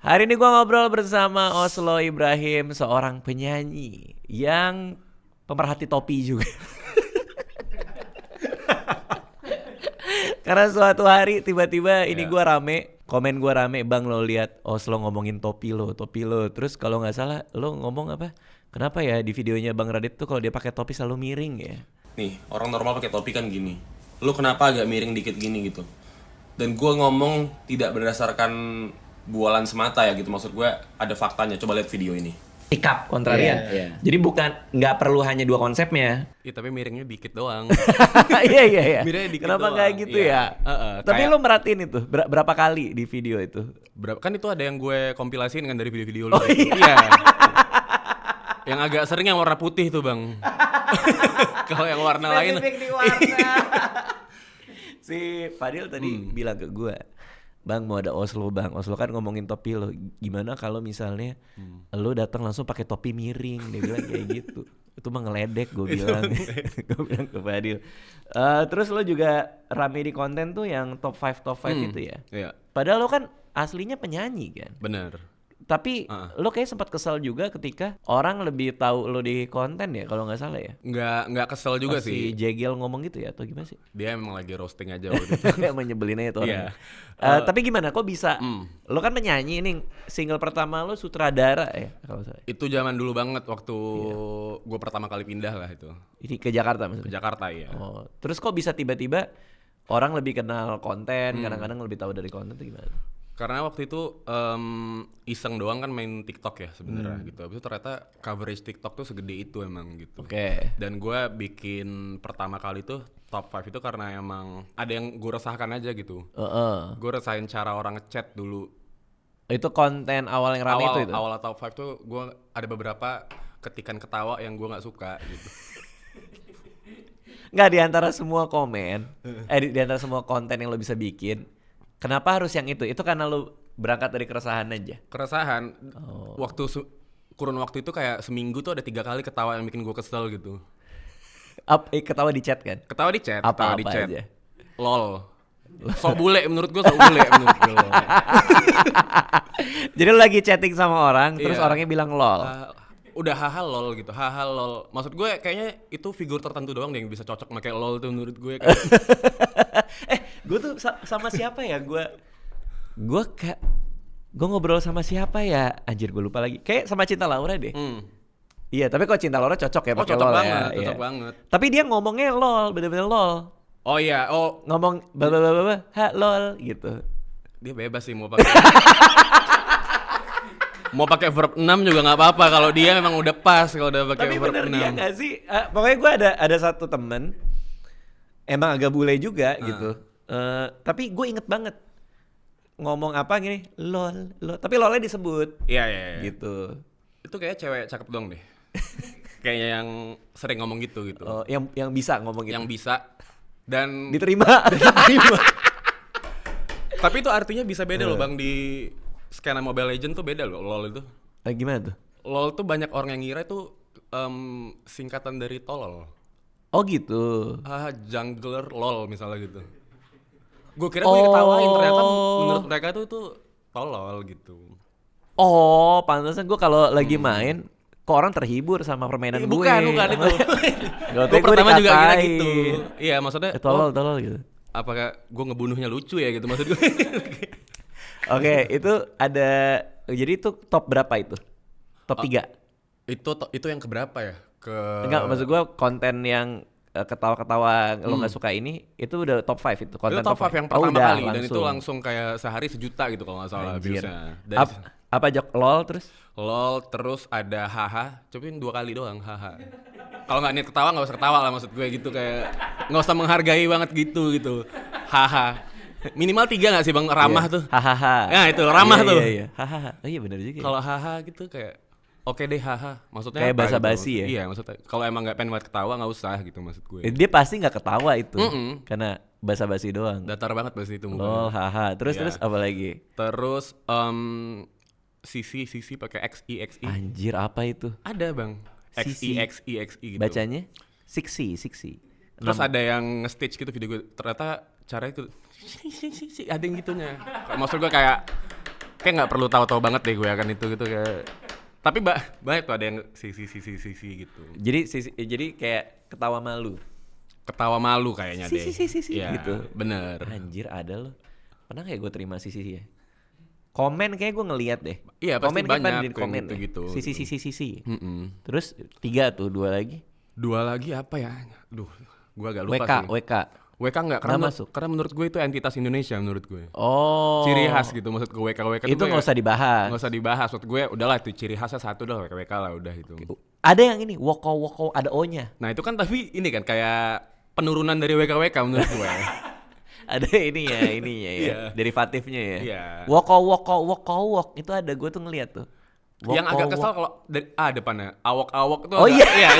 Hari ini gue ngobrol bersama Oslo Ibrahim, seorang penyanyi yang pemerhati topi juga. Karena suatu hari tiba-tiba ini gue rame, komen gue rame, bang lo lihat Oslo ngomongin topi lo. Terus kalau nggak salah lo ngomong apa? Kenapa ya di videonya Bang Radit tuh kalau dia pakai topi selalu miring ya? Nih, orang normal pakai topi kan gini. Lu kenapa agak miring dikit gini gitu? Dan gue ngomong tidak berdasarkan bualan semata ya gitu. Maksud gue ada faktanya. Coba lihat video ini. Sikap kontrarian. Jadi bukan, nggak perlu hanya dua konsepnya. Iya, tapi miringnya dikit doang. Iya. Miringnya dikit Kenapa doang. nggak gitu ya? Tapi kayak- lo merhatiin itu berapa kali di video itu? Kan itu ada yang gue kompilasiin kan dari video-video lu. Oh, iya. Iya. Yang agak sering yang warna putih tuh, Bang. Kalau yang warna lain Spesifik di warna. Si Fadil tadi bilang ke gue, Bang mau ada Oslo bang, Oslo kan ngomongin topi lo. Gimana kalau misalnya lo datang langsung pakai topi miring? Dia bilang kayak gitu. Itu mah ngeledek gue bilang. Gue bilang ke Fadil. Terus lo juga rame di konten tuh yang top 5 itu ya. Iya, Padahal lo kan aslinya penyanyi kan. bener. Tapi lo kayak sempat kesel juga ketika orang lebih tahu lo di konten ya kalau nggak salah ya. Nggak kesel juga Pas sih. Si Jegel ngomong gitu ya atau gimana sih? Dia emang lagi roasting aja waktu itu. Emang nyebelin aja tuh orang. Iya. Tapi gimana kok bisa? Lo kan penyanyi nih, single pertama lo sutradara ya kalau salah. Itu zaman dulu banget waktu gue pertama kali pindah lah itu Ini ke Jakarta ke maksudnya. Jakarta ya. Oh, terus kok bisa tiba-tiba orang lebih kenal konten, kadang-kadang lebih tahu dari konten tuh gimana? Karena waktu itu iseng doang kan main TikTok ya sebenarnya gitu. Habis itu ternyata coverage TikTok tuh segede itu emang gitu. Oke. Dan gue bikin pertama kali tuh top 5 itu karena emang ada yang gue resahkan aja gitu. Gue resahin cara orang ngechat dulu. Itu konten awal yang rame itu. Awal top 5 tuh gue ada beberapa ketikan ketawa yang gue nggak suka gitu. Nggak, di antara semua komen, di antara semua konten yang lo bisa bikin, kenapa harus yang itu? Itu karena lo berangkat dari keresahan aja? Keresahan waktu kurun waktu itu kayak seminggu tuh ada 3 kali ketawa yang bikin gue kesel gitu. Ketawa di chat kan? Ketawa di chat, Apa-apa ketawa di chat. aja. Lol. Sok bule menurut gue, sok bule menurut gue. Jadi lo lagi chatting sama orang, terus Iya. orangnya bilang lol. Udah haha lol gitu, haha lol. Maksud gue kayaknya itu figur tertentu doang deh yang bisa cocok pakai lol tuh menurut gue. Gue tuh sama siapa ya? Gue ngobrol sama siapa ya? Anjir gue lupa lagi. Kayak sama Cinta Laura deh. Iya, tapi kok Cinta Laura cocok ya pakai Cocok lol banget, ya. cocok Iya. banget. Tapi dia ngomongnya lol, bener-bener lol. Oh iya, Ngomong ha lol gitu. dia bebas sih mau pakai. Mau pakai verb 6 juga nggak apa-apa kalau dia memang udah pas kalau udah pakai Tapi verb bener 6. dia gak sih? Pokoknya gue ada satu temen emang agak bule juga gitu. Tapi gue inget banget ngomong apa gini, lol. Tapi lolnya disebut Iya. gitu. Itu kayak cewek cakep dong deh. Kayaknya yang sering ngomong gitu. Oh, yang bisa ngomong gitu. Yang bisa dan Diterima. tapi itu artinya bisa beda loh Bang di skena Mobile Legends tuh beda loh LoL itu. Gimana tuh? LoL tuh banyak orang yang ngira itu singkatan dari tolol. Oh gitu. Jungler LoL misalnya gitu. Gue kira gue ketawain, ternyata menurut mereka tuh itu tolol gitu. Oh, pantesan gue kalau lagi main kok orang terhibur sama permainan gue. Bukan itu. Gue Pertama juga kira gitu. Iya maksudnya Tolol gitu. apakah gue ngebunuhnya lucu ya gitu maksud gue. Oke, itu ada, jadi itu top berapa itu? Top 3? Itu yang keberapa ya? Enggak, maksud gue konten yang ketawa-ketawa lo gak suka ini, itu udah top 5 itu? Konten Itu top 5 yang pertama kali dan itu langsung kayak sehari 1 juta gitu kalau gak salah viewsnya. Apa aja? LOL terus? LOL terus ada haha, cobain 2 kali doang haha. Kalau nggak niat ketawa nggak usah ketawa lah maksud gue gitu, kayak nggak usah menghargai banget gitu haha. Minimal 3 nggak sih Bang ramah tuh? Hahaha. Nah itu ramah tuh. Iya. Hahaha. Oh iya benar juga. Kalau haha gitu kayak oke deh haha. Maksudnya kayak apa basa-basi gitu? ya? Iya maksudnya kalau emang nggak pengen buat ketawa nggak usah gitu maksud gue. Dia pasti nggak ketawa itu, karena basa-basi doang. Datar banget pasti itu mukanya. LOL, haha. Terus apa lagi? Terus Sisi pakai XI. Anjir apa itu? Ada Bang. Sisi. XI gitu. Bacanya? Siksi. Terus ada yang nge-stitch gitu video gue. Ternyata caranya itu ada yang gitunya. Maksud gue kayak kayak nggak perlu tahu-tahu banget deh gue akan itu gitu kayak. Tapi banyak tuh ada yang sisi gitu. Jadi kayak ketawa malu. Ketawa malu kayaknya deh. Sisi Ya, gitu. Bener. Anjir ada loh. Pernah kayak gue terima sisi ya? Komen kayak gue ngeliat deh. Iya pasti komen kayak banyak di komen yang gitu. Sisi. Mm-mm. Terus 3 tuh, 2 lagi. 2 lagi apa ya? Duh, gue agak lupa sih. WK enggak karena menurut gue itu entitas Indonesia menurut gue. Oh. Ciri khas gitu maksud gue WK itu nggak usah dibahas. Nggak usah dibahas. Maksud gue udahlah itu ciri khasnya satu dah WK lah udah itu. Ada yang ini woko ada O-nya. Nah itu kan tapi ini kan kayak penurunan dari WK menurut gue. Ada ininya ya, derivatifnya ya. Iya. Wok itu ada gue tuh ngeliat tuh. Yang agak kesal kalau dari depannya awok itu Oh agak, iya.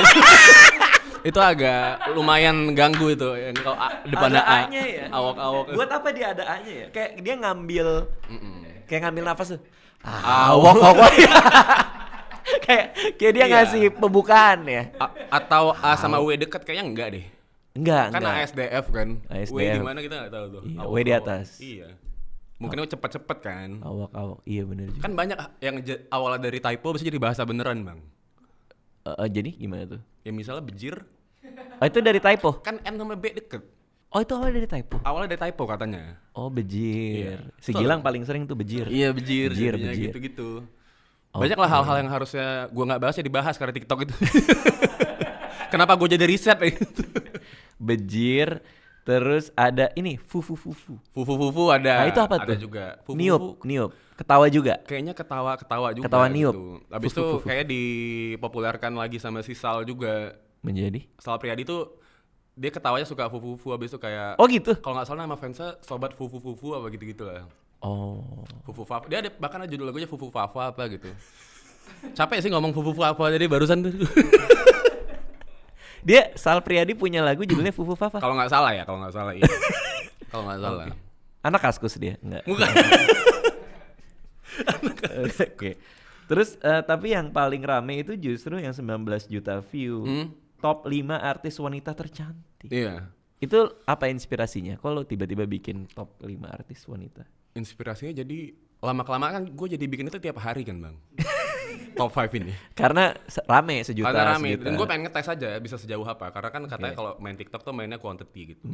itu agak lumayan ganggu itu yang kalau depannya ada A. A-nya ya. Awok. Buat apa dia ada A-nya ya? Kayak dia ngambil kayak ngambil nafas tuh. Awok. kayak dia Iya. ngasih pembukaan ya. Atau A sama W dekat kayaknya enggak deh. Enggak. Kan ASDF kan. ASDF. W di mana kita enggak tahu tuh. Iya, W di atas. Iya. Mungkin itu cepet-cepet kan. Awok. Iya benar juga. Kan banyak yang awalnya dari typo bisa jadi bahasa beneran, Bang. Jadi gimana tuh? Ya misalnya bejir, Oh itu dari typo. kan N sama B deket. Oh itu awalnya dari typo. Awalnya dari typo katanya. Oh bejir. Iya. Si Gilang paling sering tuh bejir. Iya bejir. Bejir. Gitu-gitu. Banyak lah hal-hal yang harusnya gua nggak bahas ya dibahas karena TikTok itu. Kenapa gue jadi riset gitu? Bejir. Terus ada ini fufu. Fufu ada. Nah itu apa ada tuh? juga. Niup. Ketawa juga. Kayaknya ketawa juga. Ketawa niup. Gitu. Habis itu Fufu. kayak dipopulerkan lagi sama si Sal juga. Menjadi? Sal Priadi tuh dia ketawanya suka fufu habis itu kayak. Oh gitu? Kalau nggak salah nama fansnya sobat fufu apa gitu lah. Oh. Fufu Fafa. Dia ada bahkan ada judul lagunya Fufu Fafa apa gitu. Capek sih ngomong Fufu Fafa jadi barusan tuh. Dia Sal Priadi punya lagu judulnya Fufu Fafa. Kalau nggak salah iya. Kalau nggak salah. Okay. Anak Kaskus dia? Enggak. Bukan. Oke. Terus tapi yang paling rame itu justru yang 19 juta view. Top 5 artis wanita tercantik. Iya. Itu apa inspirasinya? Kok lo tiba-tiba bikin top 5 artis wanita? Inspirasinya jadi lama-kelamaan kan gue jadi bikin itu tiap hari kan, Bang. Top 5 ini. Karena rame sejuta. Karena rame. Dan gue pengen ngetes aja bisa sejauh apa. Karena kan katanya kalau main TikTok tuh mainnya quantity gitu.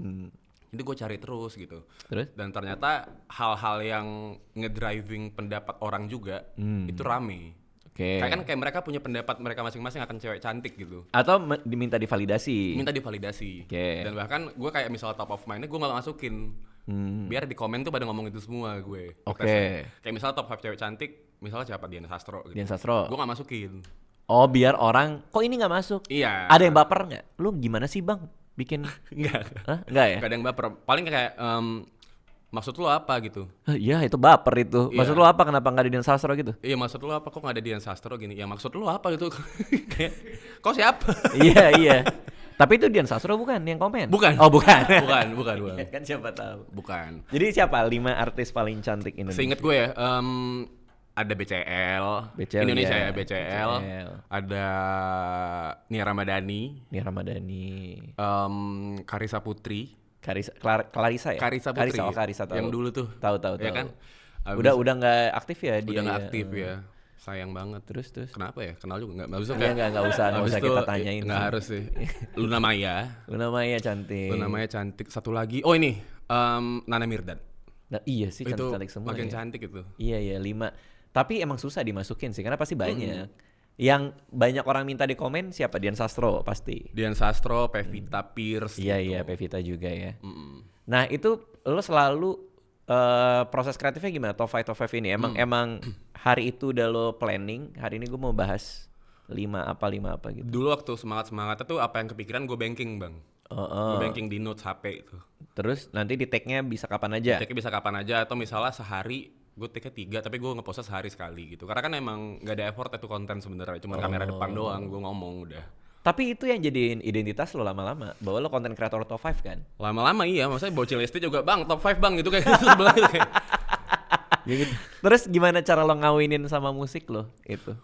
Jadi gue cari terus gitu. Terus? Dan ternyata hal-hal yang ngedriving pendapat orang juga itu rame. Oke. Kayak mereka punya pendapat mereka masing-masing akan cewek cantik gitu. Atau diminta divalidasi. Minta divalidasi. Oke. Dan bahkan gue kayak misalnya top of mind-nya gue malah masukin. Biar di komen tuh pada ngomong itu semua gue. Oke. Kayak misalnya top 5 cewek cantik, misalnya siapa Dian Sastro gitu. Dian Sastro. Gue gak masukin. Oh biar orang, kok ini gak masuk? Iya. Ada yang baper gak? Lu gimana sih bang? Bikin Enggak. Hah? Enggak ya? Gak ada yang baper. Paling kayak maksud lo apa gitu? Iya itu baper itu. Iya. Maksud lu apa? Kenapa gak ada Dian Sastro gitu? Iya maksud lo apa? Kok gak ada Dian Sastro gini? Ya maksud lo apa gitu? Kayak kok siapa? Iya. Tapi itu Dian Sastro bukan yang komen? Bukan. Oh bukan. bukan. Kan siapa tahu. Bukan. Jadi siapa 5 artis paling cantik Indonesia? Seinget gue ya, ada BCL, Indonesia iya. ya BCL. Ada Nia Ramadhani, Karissa Putri. Clarissa ya? Karissa Putri. Karissa tahu. Yang dulu tuh. Tahu. Ya kan? Udah nggak aktif ya dia? Udah nggak ya? aktif ya. Sayang banget. Terus. Kenapa ya? Kenal juga nggak usah. Iya nggak usah kita tanyain. Nggak harus sih. Luna Maya cantik. Satu lagi. Oh ini Nana Mirdad. Nah, iya sih itu cantik semua. makin ya. cantik itu. Iya 5. Tapi emang susah dimasukin sih karena pasti banyak. Yang banyak orang minta di komen siapa? Dian Sastro pasti. Dian Sastro, Pevita Pierce. Iya Pevita juga ya. Nah itu lo selalu proses kreatifnya gimana? Top 5 ini emang hari itu udah lo planning. Hari ini gue mau bahas 5 apa gitu. Dulu waktu semangatnya tuh apa yang kepikiran gue banking bang. Gue banking di notes HP itu. Terus nanti di tag-nya bisa kapan aja? Tag-nya bisa kapan aja atau misalnya sehari gue take-nya 3 tapi gue ngepostnya sehari sekali gitu. Karena kan emang gak ada effort itu konten sebenarnya, cuma kamera depan doang gue ngomong udah. Tapi itu yang jadiin identitas lo lama-lama, bahwa lo konten kreator top 5 kan? Lama-lama iya, maksudnya Bocil Lesti juga bang top 5 bang gitu kayak gitu sebelah gitu kayak. Ya gitu. Terus gimana cara lo ngawinin sama musik lo itu?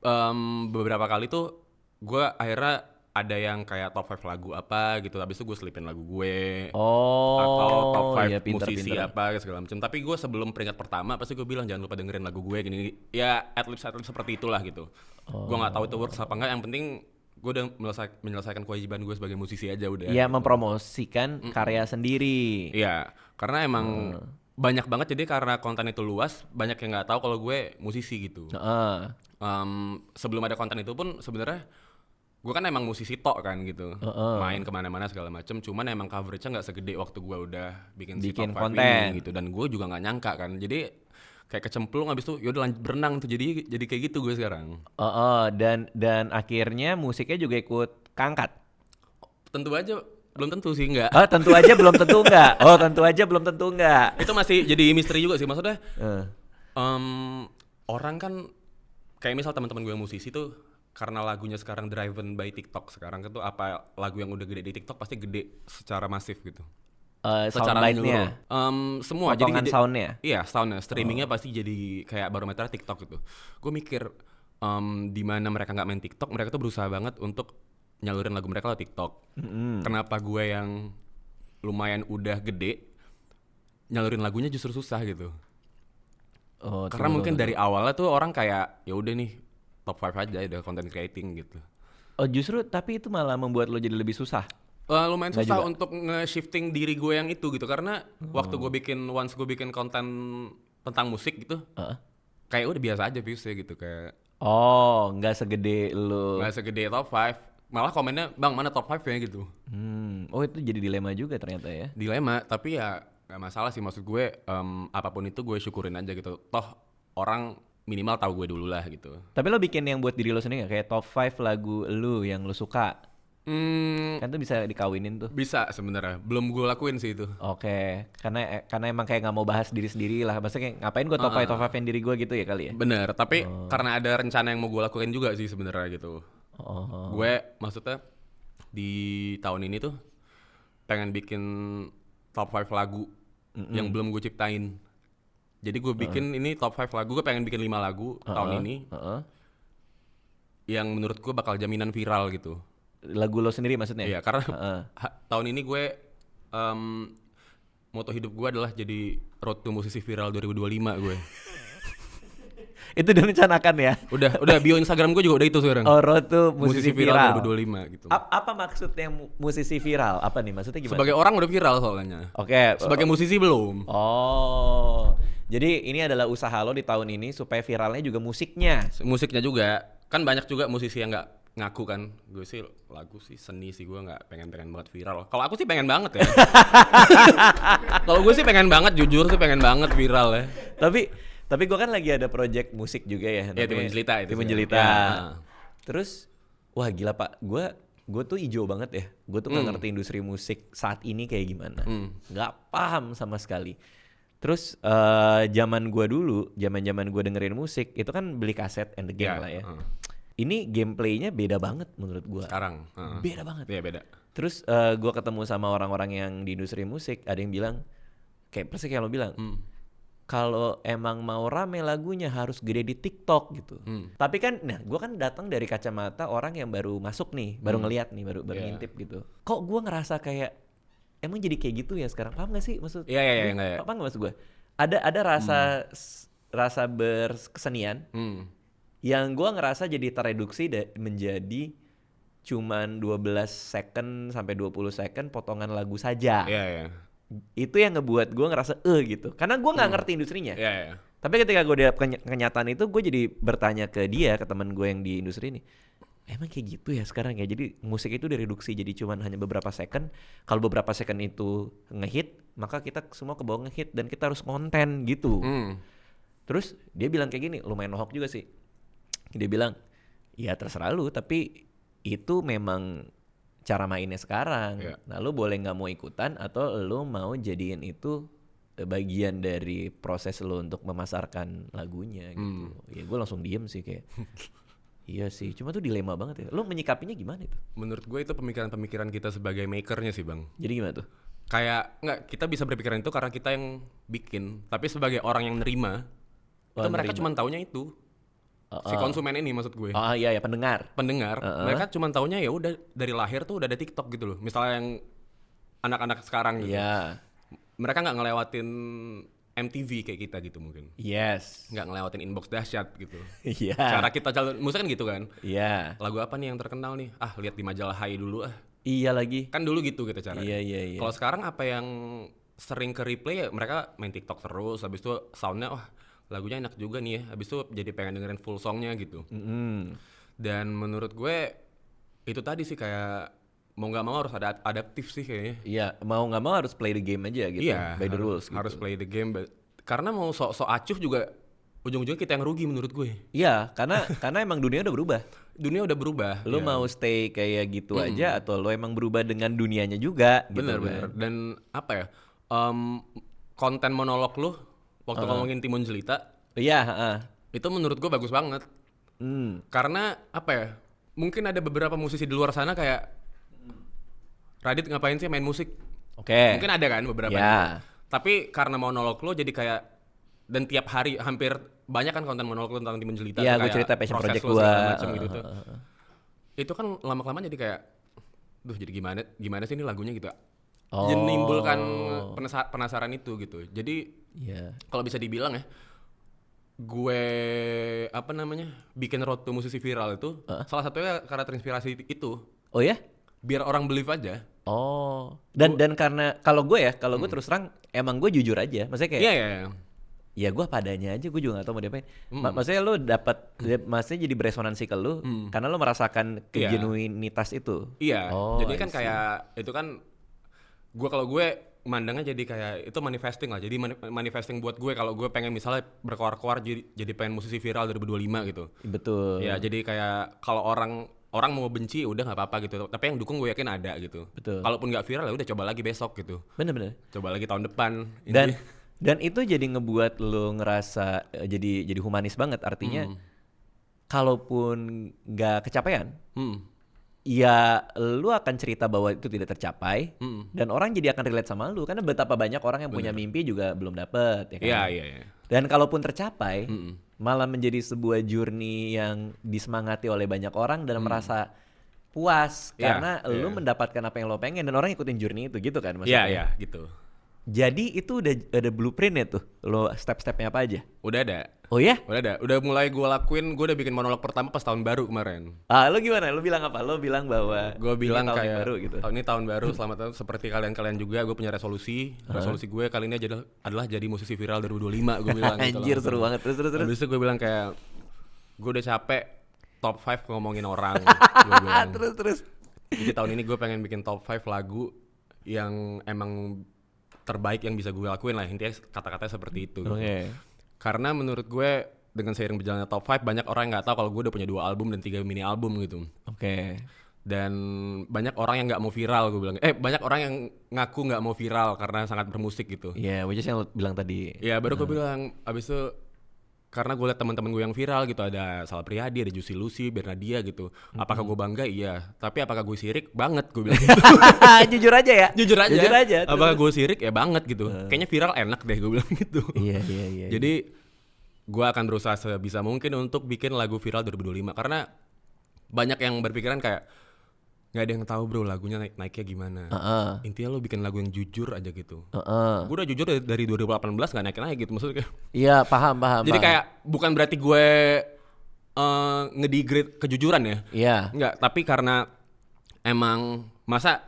Beberapa kali tuh gue akhirnya ada yang kayak top 5 lagu apa gitu, habis itu gue selipin lagu gue. Oh, Atau top 5 iya, musisi pinter. apa segala macam. Tapi gue sebelum peringkat pertama pasti gue bilang jangan lupa dengerin lagu gue gini. Ya at least seperti itulah gitu. Gue nggak tahu itu works apa enggak. Yang penting gue udah menyelesaikan kewajiban gue sebagai musisi aja udah. Iya, gitu. mempromosikan karya sendiri. Iya, karena emang banyak banget, jadi karena konten itu luas, banyak yang nggak tahu kalau gue musisi gitu. Heeh. Sebelum ada konten itu pun sebenarnya gue kan emang musisi tok kan gitu, main kemana-mana segala macem. Cuman emang coveragenya nggak segede waktu gue udah bikin si Bikin top 5 konten. ini gitu. Dan gue juga nggak nyangka kan, jadi kayak kecemplung abis itu yaudah lanjut berenang tuh, jadi kayak gitu gue sekarang. Dan akhirnya musiknya juga ikut kangkat. Tentu aja belum tentu sih, enggak. Oh, tentu aja belum tentu enggak. Oh, tentu aja belum tentu enggak. Itu masih jadi misteri juga sih, maksudnya Eh. orang kan kayak misal teman-teman gue yang musisi tuh, karena lagunya sekarang driven by TikTok sekarang itu, apa lagu yang udah gede di TikTok pasti gede secara masif gitu. Secara Soundbite-nya, menyeluruh. Semua potongan jadi soundnya. iya, soundnya, streamingnya pasti jadi kayak barometer TikTok gitu. Gue mikir di mana mereka nggak main TikTok, mereka tuh berusaha banget untuk nyalurin lagu mereka lewat TikTok. Kenapa gue yang lumayan udah gede nyalurin lagunya justru susah gitu? Oh, Karena mungkin dari awalnya tuh orang kayak ya udah nih top 5 aja udah content creating gitu. Oh, justru tapi itu malah membuat lo jadi lebih susah. Lumayan Nggak susah juga? untuk nge-shifting diri gue yang itu gitu, karena waktu gue bikin konten tentang musik gitu, Heeh. kayak udah biasa aja viewsnya gitu, kayak Oh, nggak segede lo. nggak segede top 5. Malah komennya, bang mana top 5 ya gitu. Oh, itu jadi dilema juga ternyata ya. Dilema, tapi ya nggak masalah sih, maksud gue apapun itu gue syukurin aja gitu. Toh orang minimal tahu gue dulu lah gitu. Tapi lo bikin yang buat diri lo sendiri nggak? Kayak top 5 lagu lo yang lo suka. Kan tuh bisa dikawinin tuh. Bisa sebenarnya, belum gue lakuin sih itu. Oke, karena emang kayak nggak mau bahas diri sendiri lah. Maksudnya kayak ngapain gue top 5 diri gue gitu ya kali ya. Bener, tapi karena ada rencana yang mau gue lakuin juga sih sebenarnya gitu. Oh. Gue maksudnya di tahun ini tuh pengen bikin top 5 lagu yang belum gue ciptain. Jadi gue bikin ini top 5 lagu, gue pengen bikin 5 lagu tahun ini yang menurut gue bakal jaminan viral gitu. Lagu lo sendiri maksudnya? Iya, karena tahun ini gue moto hidup gue adalah jadi road to musisi viral 2025 gue. Itu direncanakan ya? Udah bio Instagram gue juga udah itu sekarang. Oh, road to musisi viral. 2025 gitu. Apa maksudnya musisi viral? Apa nih maksudnya gimana? Sebagai orang udah viral soalnya. Oke. Sebagai musisi belum. Oh, jadi ini adalah usaha lo di tahun ini supaya viralnya juga musiknya. Musiknya juga. Kan banyak juga musisi yang nggak ngaku kan. Gue sih lagu sih seni sih, gue nggak pengen banget viral. Kalau aku sih pengen banget ya. Kalau gue sih pengen banget, jujur sih pengen banget viral ya. Tapi gue kan lagi ada project musik juga ya. Ya, Timun Jelita itu. Timun Jelita. Ya. Terus, wah gila Pak, gue tuh hijau banget ya. Gue tuh nggak ngerti industri musik saat ini kayak gimana. Nggak paham sama sekali. Terus zaman gue gue dengerin musik itu kan beli kaset and the game lah ya. Ini gameplaynya beda banget menurut gue. Sekarang. Beda banget. Iya beda. Terus gue ketemu sama orang-orang yang di industri musik, ada yang bilang kayak persis kayak lo bilang, kalau emang mau rame lagunya harus gede di TikTok gitu. Tapi kan, nah gue kan datang dari kacamata orang yang baru masuk nih, baru ngeliat nih, baru ngintip gitu. Kok gue ngerasa kayak emang jadi kayak gitu ya sekarang? Paham gak sih maksud? Iya, enggak ya. Paham gak maksud gue? Ada rasa berkesenian yang gue ngerasa jadi tereduksi menjadi cuman 12 second sampai 20 second potongan lagu saja. Iya. Itu yang ngebuat gue ngerasa gitu. Karena gue nggak ngerti industrinya. Iya. Tapi ketika gue lihat kenyataan itu, gue jadi bertanya ke dia, ke teman gue yang di industri ini. Emang kayak gitu ya sekarang ya? Jadi musik itu direduksi jadi cuman hanya beberapa second. Kalau beberapa second itu ngehit, maka kita semua ke bawah ngehit dan kita harus konten gitu. Terus dia bilang kayak gini, lumayan nohok juga sih. Dia bilang, ya terserah lu, tapi itu memang cara mainnya sekarang. Nah lu boleh nggak mau ikutan atau lu mau jadiin itu bagian dari proses lu untuk memasarkan lagunya gitu. Ya gue langsung diem sih kayak iya sih, cuma tuh dilema banget ya. Lu menyikapinya gimana itu? Menurut gue itu pemikiran-pemikiran kita sebagai makernya sih bang. Jadi gimana tuh? Kayak kita bisa berpikiran itu karena kita yang bikin, tapi sebagai orang yang nerima, itu mereka cuma taunya itu. Si konsumen ini maksud gue. Oh iya ya, pendengar. Mereka cuma taunya ya udah dari lahir tuh udah ada TikTok gitu loh. Misalnya yang anak-anak sekarang gitu. Iya. Mereka nggak ngelewatin MTV kayak kita gitu mungkin. Yes. Nggak ngelewatin Inbox Dahsyat gitu. Iya. Cara kita musik kan gitu kan. Iya. Lagu apa nih yang terkenal nih? Lihat di majalah Hai dulu Iya lagi. Kan dulu gitu kita caranya. Iya. Kalau sekarang apa yang sering ke replay ya mereka main TikTok terus. Habis itu soundnya lagunya enak juga nih ya. Habis itu jadi pengen dengerin full songnya gitu. Dan menurut gue itu tadi sih kayak mau nggak mau harus ada adaptif sih kayaknya. Iya, mau nggak mau harus play the game aja gitu. Iya, by the rules. Harus gitu. play the game. Karena mau sok acuh juga ujung-ujungnya kita yang rugi menurut gue. Iya, karena emang dunia udah berubah. Dunia udah berubah. Lu mau stay kayak gitu aja atau lu emang berubah dengan dunianya juga? Bener. Dan apa ya? Konten monolog lu waktu ngomongin Timun Jelita. Iya. Itu menurut gue bagus banget. Karena apa ya? Mungkin ada beberapa musisi di luar sana kayak Radit ngapain sih main musik? Oke. Mungkin ada kan beberapa. Ya. Tapi karena monolog lo jadi kayak dan tiap hari hampir banyak kan konten monolog lo tentang Timun Jelita. Iya, gue cerita passion project gue. Gitu tuh. Itu kan lama-kelamaan jadi kayak, jadi gimana sih ini lagunya gitu. Jadi menimbulkan penasaran itu gitu. Jadi kalau bisa dibilang ya, gue bikin road to musisi viral itu salah satunya karena terinspirasi itu. Oh ya? Biar orang believe aja. Oh. Dan karena kalau gue terus terang emang gue jujur aja. Maksudnya kayak Iya. Ya gue padanya aja, gue juga gak tahu mau diapain. Maksudnya lu dapat maksudnya jadi beresonansi ke lu karena lu merasakan kegenuinitas itu. Iya. Jadi kan kayak itu kan kalau gue mandangnya jadi kayak itu manifesting lah. Jadi manifesting buat gue kalau gue pengen misalnya berkoar-koar jadi pengen musisi viral 2025 gitu. Betul. Ya jadi kayak kalau orang mau benci udah nggak apa-apa gitu, tapi yang dukung gue yakin ada gitu. Betul. Kalaupun nggak viral ya udah coba lagi besok gitu. Bener. Coba lagi tahun depan. Dan itu jadi ngebuat lo ngerasa jadi humanis banget. Artinya kalaupun nggak kecapean, ya lu akan cerita bahwa itu tidak tercapai dan orang jadi akan relate sama lu karena betapa banyak orang yang punya mimpi juga belum dapet ya kan. Iya. Dan kalaupun tercapai malah menjadi sebuah journey yang disemangati oleh banyak orang dan merasa puas karena lu mendapatkan apa yang lo pengen dan orang ikutin journey itu gitu kan maksudnya. Iya gitu. Jadi itu udah ada blueprintnya tuh, lo step-stepnya apa aja? Udah ada. Oh ya? Udah ada. Udah mulai gue lakuin, gue udah bikin monolog pertama pas tahun baru kemarin. Lo gimana? Lo bilang apa? Lo bilang bahwa gue bilang tahun kayak baru gitu. Ini tahun baru, selamat tahun seperti kalian juga gue punya resolusi. Resolusi gue kali ini adalah jadi musisi viral 2025 gue bilang. Anjir gitu, seru banget. Terus. Habis itu gue bilang kayak gue udah capek top 5 ngomongin orang. Terus. Jadi tahun ini gue pengen bikin top 5 lagu yang emang terbaik yang bisa gue lakuin lah, intinya kata-katanya seperti itu. Oke. Karena menurut gue dengan seiring berjalannya top 5 banyak orang yang nggak tahu kalau gue udah punya 2 album dan 3 mini album gitu. Oke. Dan banyak orang yang nggak mau viral gue bilang. Banyak orang yang ngaku nggak mau viral karena sangat bermusik gitu. Iya, which is yang lo bilang tadi. Iya, baru gue bilang abis itu karena gue liat teman-teman gue yang viral gitu, ada Sal Priadi, ada Juicy Lucy, Bernadia gitu. Apakah gue bangga? Iya. Tapi apakah gue sirik? Banget gue bilang gitu. Jujur aja ya? Jujur aja. Terus. Apakah gue sirik? Ya banget gitu. Kayaknya viral enak deh gue bilang gitu. Iya. Jadi gue akan berusaha sebisa mungkin untuk bikin lagu viral 2025. Karena banyak yang berpikiran kayak nggak ada yang tahu bro lagunya naiknya gimana. Intinya lo bikin lagu yang jujur aja gitu. Gue udah jujur dari 2018 nggak naik gitu maksudnya. Iya paham. Jadi kayak bukan berarti gue ngedegrade kejujuran ya. Iya. Nggak, tapi karena emang masa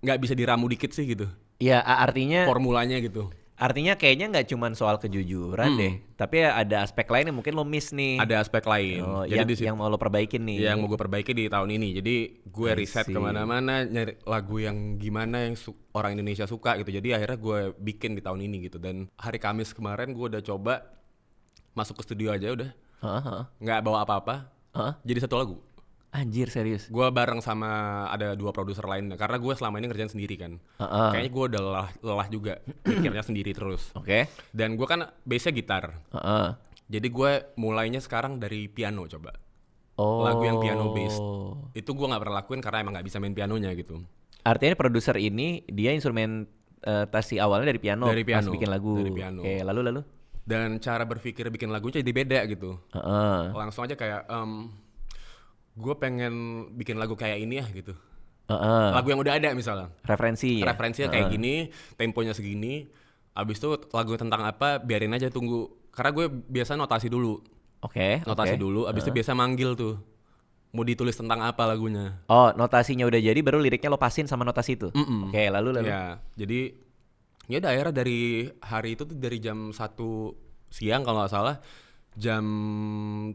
nggak bisa diramu dikit sih gitu. Iya artinya. Formulanya gitu. Artinya kayaknya nggak cuma soal kejujuran deh, tapi ada aspek lain yang mungkin lo miss nih. Ada aspek lain. Jadi yang mau lo perbaikin nih. Yang mau gue perbaiki di tahun ini. Jadi gue riset kemana-mana nyari lagu yang gimana yang orang Indonesia suka gitu. Jadi akhirnya gue bikin di tahun ini gitu. Dan hari Kamis kemarin gue udah coba masuk ke studio aja udah. Nggak bawa apa-apa. Jadi satu lagu. Anjir serius? Gue bareng sama ada 2 produser lain karena gue selama ini ngerjain sendiri kan. Kayaknya gue udah lelah juga mikirnya sendiri terus. Oke. Dan gue kan base-nya gitar. Jadi gue mulainya sekarang dari piano coba. Lagu yang piano based. Itu gue nggak pernah lakuin karena emang nggak bisa main pianonya gitu. Artinya produser ini dia instrumentasi awalnya dari piano. Dari piano. Pas bikin lagu. Dari piano. Oke, lalu. Dan cara berpikir bikin lagunya jadi beda gitu. Langsung aja kayak gue pengen bikin lagu kayak ini ya gitu. Lagu yang udah ada misalnya. Referensinya Kayak gini, temponya segini. Abis itu lagu tentang apa, biarin aja tunggu. Karena gue biasa notasi dulu. Notasi dulu, abis itu biasa manggil tuh. Mau ditulis tentang apa lagunya. Oh, notasinya udah jadi, baru liriknya lo pasin sama notasi itu. Oke, lalu. Ya, jadi ya udah akhirnya dari hari itu tuh dari jam 1 siang kalau nggak salah, jam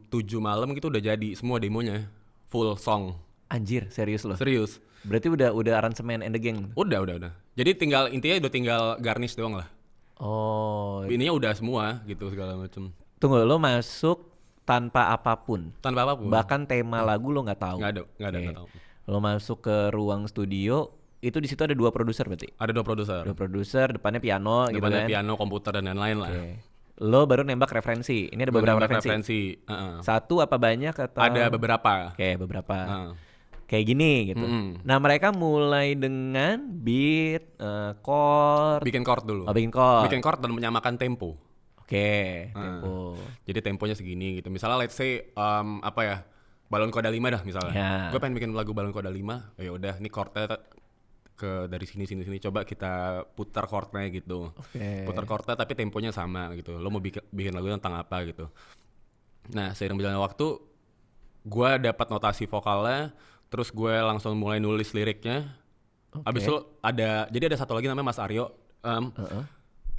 7 malam gitu udah jadi semua demonya. Full song. Anjir, serius lo? Serius. Berarti udah aransemen and the gang? Udah. Jadi intinya udah tinggal garnish doang lah. Oh. Ininya udah semua gitu segala macem. Tunggu, lo masuk tanpa apapun? Tanpa apapun. Bahkan tema lagu lo nggak tahu? Nggak ada. Lo masuk ke ruang studio, itu di situ ada 2 produser berarti? Ada 2 produser. 2 produser, depannya piano gitu kan? Depannya piano, komputer dan lain-lain lah. Lo baru nembak referensi. Ini ada beberapa referensi. Satu apa banyak atau? Ada beberapa. Oke, beberapa. Kayak gini gitu. Nah, mereka mulai dengan beat, chord. Bikin chord dulu. Bikin chord. Bikin chord dan menyamakan tempo. Oke, tempo. Jadi temponya segini gitu. Misalnya let's say Balon Koda 5 dah misalnya. Gue pengen bikin lagu Balon Koda 5. Ya udah, ini chordnya dari sini coba kita putar chordnya gitu. Putar chordnya tapi temponya sama gitu. Lo mau bikin lagu tentang apa gitu. Nah, seiring berjalannya waktu gue dapat notasi vokalnya, terus gue langsung mulai nulis liriknya. Abis itu ada satu lagi namanya Mas Aryo.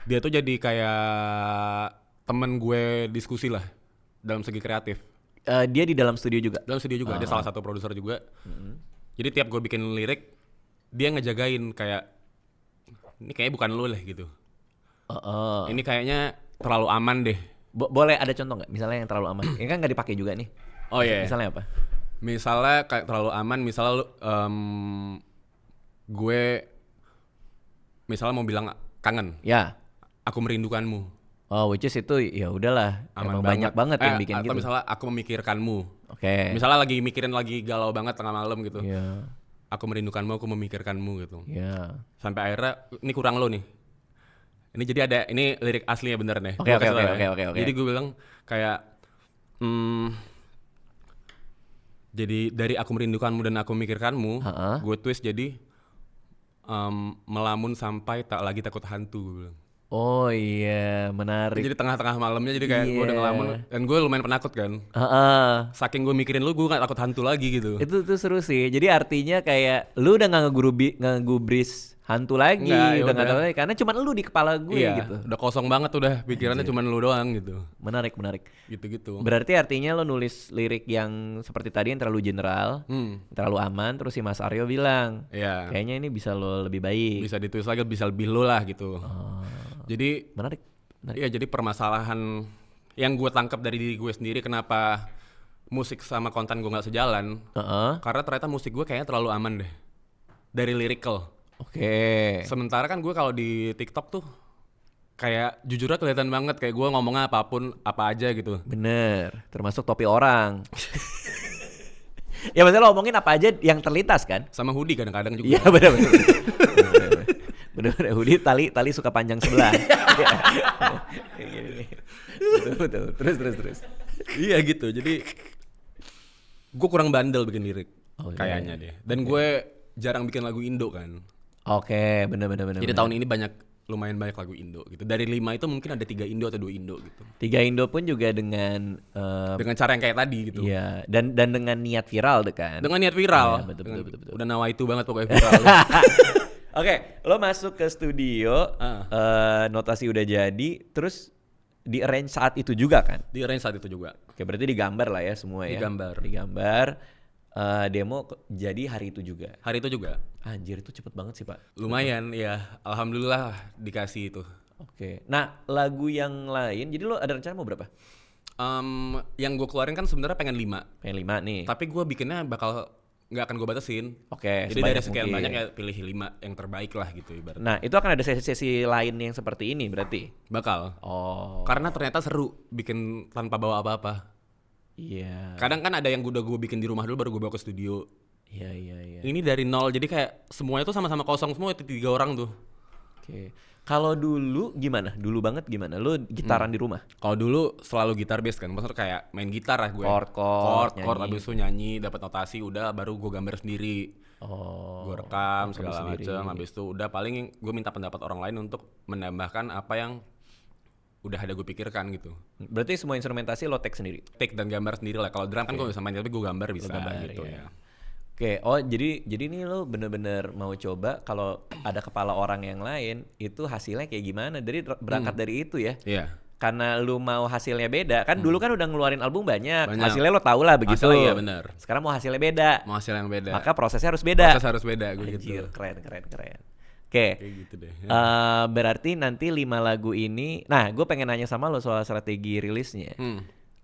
Dia tuh jadi kayak temen gue diskusi lah dalam segi kreatif. Dia di dalam studio juga? Dalam studio juga, dia salah satu produser juga. Jadi tiap gue bikin lirik, dia ngejagain kayak, ini kayaknya bukan lo lah gitu. Ini kayaknya terlalu aman deh. Boleh ada contoh nggak? Misalnya yang terlalu aman. Ini kan nggak dipakai juga nih. Oh iya. Misalnya apa? Misalnya kayak terlalu aman, misalnya gue misalnya mau bilang kangen. Ya. Aku merindukanmu. Oh, which is itu ya udahlah. Emang banyak banget yang bikin gitu. Atau misalnya aku memikirkanmu. Oke. Misalnya lagi mikirin lagi galau banget tengah malam gitu. Iya. Aku merindukanmu, aku memikirkanmu gitu. Iya. Sampai akhirnya ini kurang lo nih. Ini jadi ada ini lirik aslinya bener nih. Oke. Jadi gue bilang kayak jadi dari aku merindukanmu dan aku memikirkanmu, gue twist jadi melamun sampai tak lagi takut hantu gue bilang. Oh iya, menarik. Jadi tengah-tengah malamnya jadi kayak gue udah ngelamun dan gue lumayan penakut kan. Saking gue mikirin lu, gue gak takut hantu lagi gitu. Itu tuh seru sih. Jadi artinya kayak lu udah gak ngegubris hantu lagi, udah gak tahu lagi karena cuma lu di kepala gue gitu. Udah kosong banget udah pikirannya cuma lu doang gitu. Menarik. Gitu. Berarti artinya lo nulis lirik yang seperti tadi yang terlalu general, terlalu aman, terus si Mas Aryo bilang, kayaknya ini bisa lo lebih baik. Bisa ditulis lagi, bisa lebih lo lah gitu. Jadi menarik. Iya, jadi permasalahan yang gue tangkap dari diri gue sendiri kenapa musik sama konten gue nggak sejalan, karena ternyata musik gue kayaknya terlalu aman deh dari lyrical. Sementara kan gue kalau di TikTok tuh kayak jujurnya kelihatan banget kayak gue ngomongnya apapun apa aja gitu. Bener, termasuk topi orang. Ya maksudnya lo ngomongin apa aja yang terlintas kan? Sama hoodie kadang-kadang juga. Iya bener. Bener, hoodie tali suka panjang sebelah. Betul. Terus. Iya gitu. Jadi gue kurang bandel bikin lirik kayaknya deh. Dan gue jarang bikin lagu Indo kan. Oke, bener. Jadi tahun ini lumayan banyak lagu Indo gitu. Dari 5 itu mungkin ada 3 Indo atau 2 Indo gitu. 3 Indo pun juga dengan cara yang kayak tadi gitu. Iya, dan dengan niat viral deh kan. Dengan niat viral. Ya, betul. Udah nawaitu banget pokoknya viral. Oke, lo masuk ke studio, notasi udah jadi, terus di arrange saat itu juga kan? Di arrange saat itu juga. Oke, berarti digambar lah ya semua ya? Digambar. Demo jadi hari itu juga? Hari itu juga. Anjir, itu cepet banget sih Pak. Lumayan ya, alhamdulillah dikasih itu. Oke, nah lagu yang lain, jadi lo ada rencana mau berapa? Yang gue keluarin kan sebenarnya pengen 5. Pengen 5 nih. Tapi gue bikinnya nggak akan gue batasin. Oke. Jadi dari sekian banyak ya pilih 5 yang terbaik lah gitu ibaratnya. Nah itu akan ada sesi-sesi lain yang seperti ini berarti? Bakal. Oh. Karena ternyata seru bikin tanpa bawa apa-apa. Iya. Kadang kan ada yang udah gue bikin di rumah dulu baru gue bawa ke studio. Iya. Ini dari nol jadi kayak semuanya tuh sama-sama kosong semua itu 3 orang tuh. Oke. Kalau dulu gimana? Dulu banget gimana? Lu gitaran di rumah? Kalau dulu selalu gitar bass kan, maksudnya kayak main gitar lah gue. Chord, Chord, abis itu nyanyi, dapat notasi, udah baru gue gambar sendiri. Gue rekam segala macam, abis itu udah paling gue minta pendapat orang lain untuk menambahkan apa yang udah ada gue pikirkan gitu. Berarti semua instrumentasi lo take sendiri? Take dan gambar sendiri lah. Kalau drum kan gue bisa main, tapi gue gambar bisa gitu ya. Oke, jadi nih lo bener-bener mau coba kalau ada kepala orang yang lain itu hasilnya kayak gimana? Dari berangkat dari itu ya? Iya. Karena lu mau hasilnya beda kan dulu kan udah ngeluarin album banyak. Hasilnya lo tau lah begitu. Hasilnya iya benar. Sekarang mau hasilnya beda. Mau hasil yang beda. Maka prosesnya harus beda. Proses harus beda gue Anjir, gitu. keren. Oke, gitu deh. Berarti nanti 5 lagu ini, nah gue pengen nanya sama lo soal strategi rilisnya.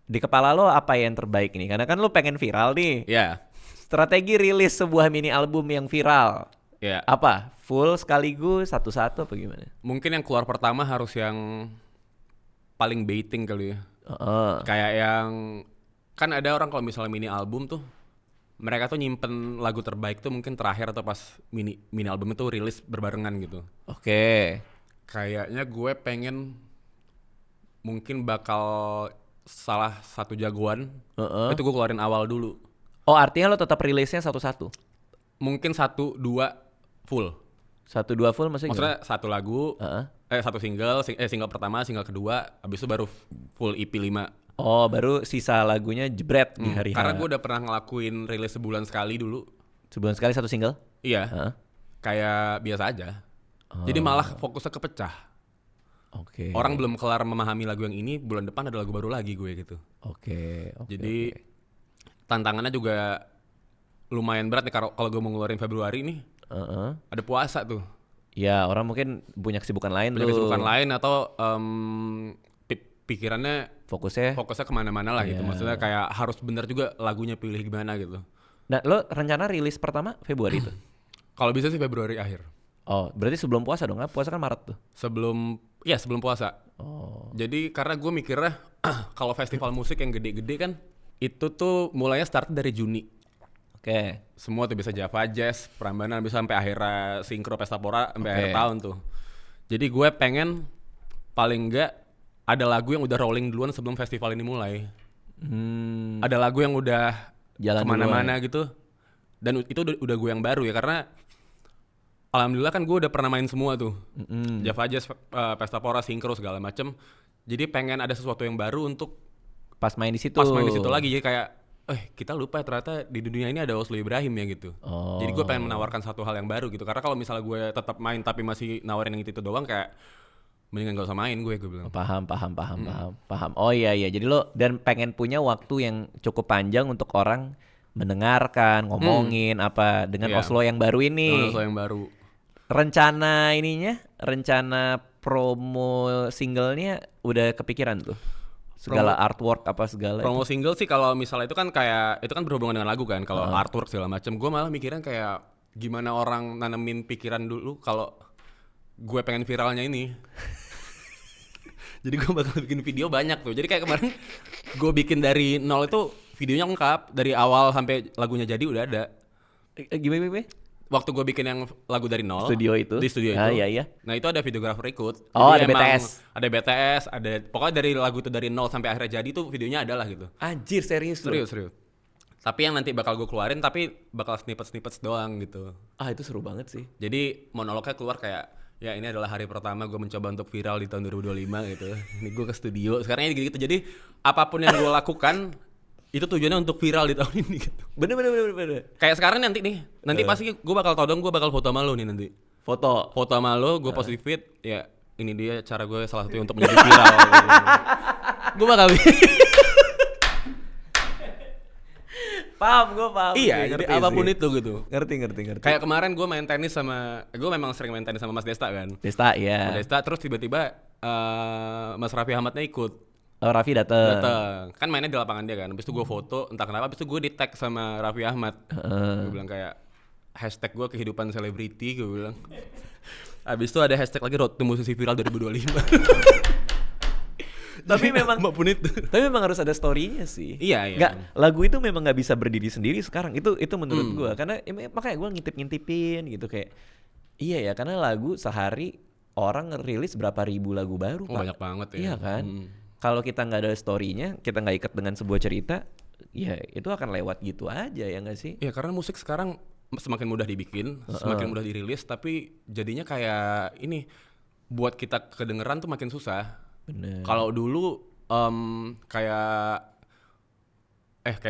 Di kepala lo apa yang terbaik nih? Karena kan lo pengen viral nih. Iya. Strategi rilis sebuah mini album yang viral. Iya. Apa? Full sekaligus, satu-satu apa gimana? Mungkin yang keluar pertama harus yang paling baiting kali ya. Kayak yang, kan ada orang kalau misalnya mini album tuh, mereka tuh nyimpen lagu terbaik tuh mungkin terakhir atau pas mini album itu rilis berbarengan gitu. Oke. Kayaknya gue pengen mungkin bakal salah satu jagoan itu gue keluarin awal dulu. Oh artinya lo tetap rilisnya satu-satu? Mungkin 1-2 full. 1-2 full maksudnya satu lagu, satu single pertama, single kedua, abis itu baru full EP 5. Oh baru sisa lagunya jebret di hari Karena gue udah pernah ngelakuin rilis sebulan sekali dulu. Sebulan sekali satu single? Iya. Kayak biasa aja. Jadi malah fokusnya kepecah. Oke. Orang belum kelar memahami lagu yang ini, bulan depan ada lagu baru lagi gue gitu. Oke. Jadi tantangannya juga lumayan berat nih kalau gue mau ngeluarin Februari nih. Ada puasa tuh. Ya orang mungkin punya kesibukan lain kesibukan lain atau pikirannya fokusnya kemana-mana lah gitu. Maksudnya kayak harus bener juga lagunya pilih gimana gitu. Nah lo rencana rilis pertama Februari itu? Kalau bisa sih Februari akhir. Oh berarti sebelum puasa dong? Puasa kan Maret tuh? Sebelum puasa. Jadi karena gue mikirnya kalau festival musik yang gede-gede kan itu tuh mulainya start dari Juni. Oke. Semua tuh bisa Java Jazz, Prambanan bisa sampai akhirnya Sinkro Pestapora sampai akhir tahun tuh. Jadi gue pengen paling enggak ada lagu yang udah rolling duluan sebelum festival ini mulai. Ada lagu yang udah jalan kemana-mana gitu. Dan itu udah gue yang baru ya karena alhamdulillah kan gue udah pernah main semua tuh. Java Jazz, Pestapora, Sinkro segala macem. Jadi pengen ada sesuatu yang baru untuk pas main di situ lagi. Jadi kayak kita lupa ternyata di dunia ini ada Oslo Ibrahim ya gitu. Jadi gue pengen menawarkan satu hal yang baru gitu. Karena kalau misalnya gue tetap main tapi masih nawarin yang itu doang kayak mendingan gak usah main gue bilang. Paham. Oh iya. Jadi lo dan pengen punya waktu yang cukup panjang untuk orang mendengarkan, ngomongin apa dengan Oslo yang baru ini. Oslo yang baru. Rencana promo singlenya udah kepikiran tuh? Segala artwork apa segala promo itu. Single sih kalau misalnya itu kan berhubungan dengan lagu kan. Kalau artwork segala macam, gue malah mikirin kayak gimana orang nanemin pikiran dulu kalau gue pengen viralnya ini. Jadi gue bakal bikin video banyak tuh. Jadi kayak kemarin gue bikin dari nol itu videonya lengkap dari awal sampai lagunya jadi udah ada. Gimana? Waktu gue bikin yang lagu dari nol di studio itu. Iya. Nah itu ada videographer ikut. Jadi ada BTS. Ada pokoknya dari lagu itu dari nol sampai akhirnya jadi tuh videonya ada lah gitu. Anjir serius. Tapi yang nanti bakal gue keluarin tapi bakal snippets doang gitu. Itu seru banget sih. Jadi monolognya keluar kayak ya ini adalah hari pertama gue mencoba untuk viral di tahun 2025 gitu. Ini gue ke studio. Sekarang gitu. Jadi apapun yang gue lakukan itu tujuannya untuk viral di tahun ini gitu. Bener. Kayak sekarang nanti pasti gue bakal tau dong, gue bakal foto sama lo nih nanti. Foto sama lo, gue post di feed, ya ini dia cara gue salah satunya untuk menjadi viral. Gitu. Gue bakal paham. Iya, jadi apapun itu gitu. Ngerti. Kayak kemarin gue main tenis gue memang sering main tenis sama Mas Desta kan. Desta, iya. Mas Desta, terus tiba-tiba Mas Raffi Ahmadnya ikut. Oh, Raffi dateng. Kan mainnya di lapangan dia kan. Habis itu gue foto, entah kenapa habis itu gue di tag sama Raffi Ahmad. Gue bilang kayak hashtag gue kehidupan selebriti, gue bilang. Habis itu ada hashtag lagi road to musisi viral 2025. Tapi memang harus ada story-nya sih. Iya. Lagu itu memang nggak bisa berdiri sendiri sekarang. Itu menurut gue karena makanya gue ngintipin gitu kayak iya ya karena lagu sehari orang ngerilis berapa ribu lagu baru, Oh, Pak. banyak banget ya. Iya kan? Kalau kita nggak ada story-nya, kita nggak ikat dengan sebuah cerita, ya itu akan lewat gitu aja ya nggak sih? Iya, karena musik sekarang semakin mudah dibikin, semakin mudah dirilis, tapi jadinya kayak ini buat kita kedengeran tuh makin susah. Bener. Kalau dulu kayak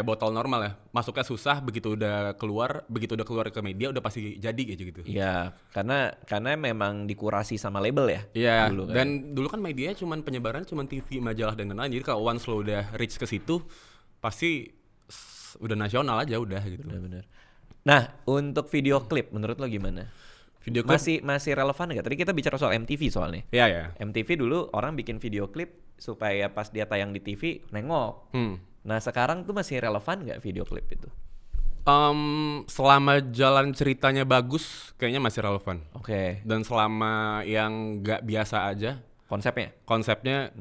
botol normal ya, masuknya susah, begitu udah keluar ke media udah pasti jadi gitu. Ya, karena memang dikurasi sama label ya. Iya, dulu kan. dan dulu kan media penyebaran cuman TV, majalah dan lain-lain. Jadi kalau once lo udah reach ke situ, pasti udah nasional aja udah gitu. Bener-bener. Nah, untuk video klip menurut lo gimana? Video klip Masih relevan nggak? Tadi kita bicara soal MTV soalnya. ya. MTV dulu orang bikin video klip supaya pas dia tayang di TV nengok. Nah sekarang tuh masih relevan nggak video klip itu? Selama jalan ceritanya bagus, kayaknya masih relevan. Oke. Dan selama yang nggak biasa aja, konsepnya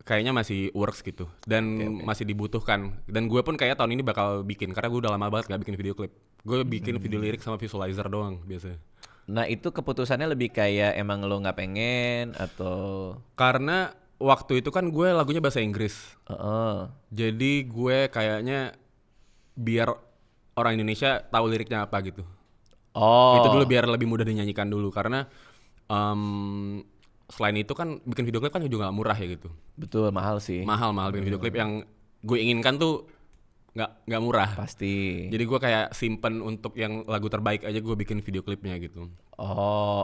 kayaknya masih works gitu. Dan masih dibutuhkan. Dan gue pun kayak tahun ini bakal bikin, karena gue udah lama banget nggak bikin video klip. Gue bikin video lirik sama visualizer doang biasanya. Nah itu keputusannya lebih kayak emang lo nggak pengen atau? Karena waktu itu kan gue lagunya bahasa Inggris. Jadi gue kayaknya biar orang Indonesia tahu liriknya apa gitu. Itu dulu biar lebih mudah dinyanyikan dulu. Karena selain itu kan bikin video klip kan juga gak murah ya gitu. Betul, mahal sih. Mahal bikin video klip yang gue inginkan tuh nggak murah. Pasti. Jadi gue kayak simpen untuk yang lagu terbaik aja gue bikin video klipnya gitu.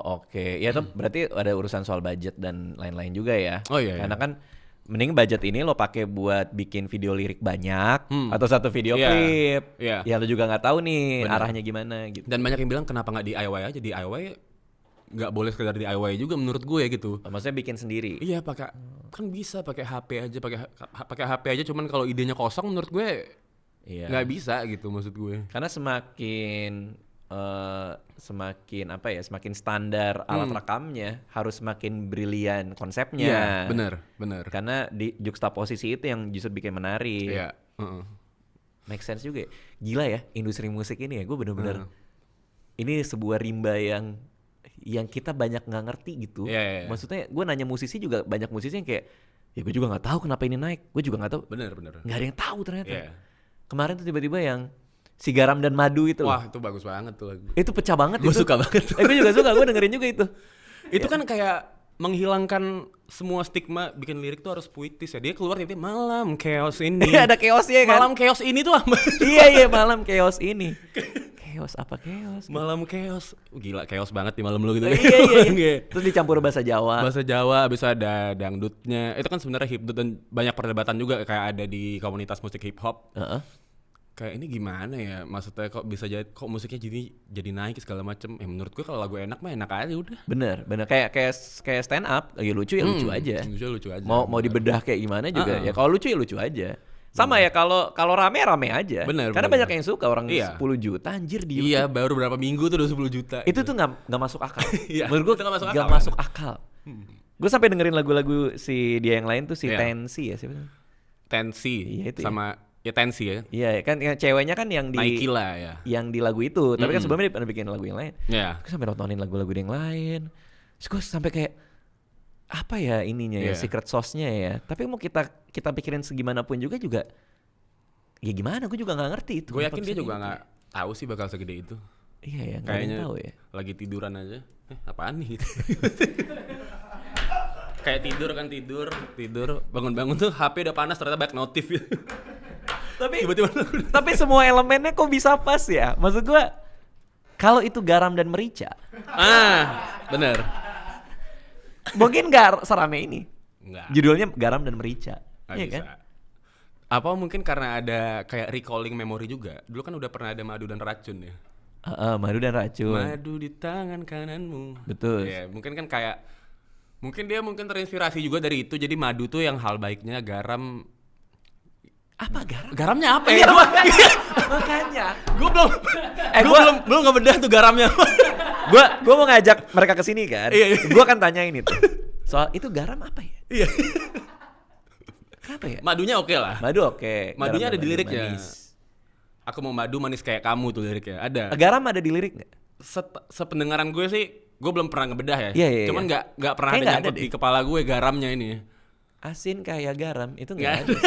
Oke. Ya tuh berarti ada urusan soal budget dan lain-lain juga ya. Oh iya. Karena kan mending budget ini lo pakai buat bikin video lirik banyak atau satu video klip. Iya. Ya lo juga nggak tahu nih arahnya gimana gitu. Dan banyak yang bilang kenapa nggak DIY aja? DIY nggak boleh sekedar DIY juga menurut gue gitu. Maksudnya bikin sendiri. Iya, kan bisa pakai HP aja, pakai HP aja, cuman kalau idenya kosong menurut gue nggak bisa gitu maksud gue. Karena semakin semakin standar alat rekamnya harus semakin brilian konsepnya. Iya, benar. Karena di juxtaposisi itu yang justru bikin menarik. Iya. Make sense juga. Gila ya industri musik ini ya, gue bener-bener ini sebuah rimba yang kita banyak nggak ngerti gitu. Iya. Maksudnya gue nanya musisi juga banyak musisi yang kayak ya gue juga nggak tahu kenapa ini naik. Gue juga nggak tahu. Bener. Nggak ada yang tahu ternyata. Iya. Kemarin tuh tiba-tiba yang Si Garam dan Madu itu. Wah, itu bagus banget tuh lagu. Itu pecah banget. Gue suka banget. Gue juga suka, gue dengerin juga itu. Itu kan kayak menghilangkan semua stigma bikin lirik tuh harus puitis ya. Dia keluar tiba-tiba malam chaos ini. Ada chaosnya kan. Malam chaos ini tuh apa? Iya, malam chaos ini. Chaos apa chaos? Malam chaos. Gila, chaos banget di malam lu gitu. Iya. Terus dicampur bahasa Jawa. Bahasa Jawa, habis ada dangdutnya. Itu kan sebenarnya hipdut dan banyak perdebatan juga kayak ada di komunitas musik hip hop. Kayak ini gimana ya, maksudnya kok bisa kok musiknya jadi naik segala macem. Menurut gue kalau lagu enak mah enak aja udah. Bener Kayak stand up, lagi lucu ya lucu aja. Lucu aja. Mau dibedah kayak gimana juga ya. Kalau lucu ya lucu aja. Sama ya kalau rame aja. Karena banyak yang suka orang 10 juta anjir di YouTube. Iya, baru berapa minggu tuh udah 10 juta. Itu tuh nggak masuk akal. Menurut gue nggak masuk akal. Gue sampai dengerin lagu-lagu si dia yang lain tuh si Tensi ya siapa? Tensi iya, itu sama ya Tensi ya. Iya kan ceweknya kan yang di Naikila ya. Yang di lagu itu, tapi kan sebelumnya dia pernah bikin lagu yang lain. Iya. Gue sampai nontonin lagu-lagu yang lain. Terus gue sampai kayak apa ya ininya ya secret sauce-nya ya. Tapi mau kita pikirin segimanapun juga ya gimana? Gue juga nggak ngerti itu. Gue yakin dia juga nggak tahu sih bakal segede itu. Iya ya, nggak kayaknya tahu ya. Lagi tiduran aja. Apaan nih? Kayak tidur bangun-bangun tuh HP udah panas ternyata banyak notif. Tapi semua elemennya kok bisa pas ya? Maksud gue kalau itu garam dan merica. Bener. Mungkin gak serame ini. Enggak. Judulnya Garam dan Merica. Iya kan? Apa mungkin karena ada kayak recalling memori juga. Dulu kan udah pernah ada Madu dan Racun ya. Madu dan Racun. Madu di tangan kananmu. Betul. Ya, mungkin kan kayak dia terinspirasi juga dari itu. Jadi madu tuh yang hal baiknya, garam. Apa garam? Garamnya apa ya? Makanya. Gue belum ngebedah tuh garamnya. Gue mau ngajak mereka ke sini kan. Iya. Gue kan tanyain itu. Soal itu garam apa ya? Iya. Kenapa ya? Madunya oke lah. Madu oke. Madunya ada di liriknya. Manis. Aku mau madu manis kayak kamu tuh liriknya. Ada. Garam ada di lirik nggak? Sependengaran gue sih Gue belum pernah ngebedah ya. Iya, iya, Cuman iya. nggak pernah Kayaknya ada nggak nyangkut ada di deh. kepala gue garamnya ini. Asin kayak garam itu Nggak. nggak ada.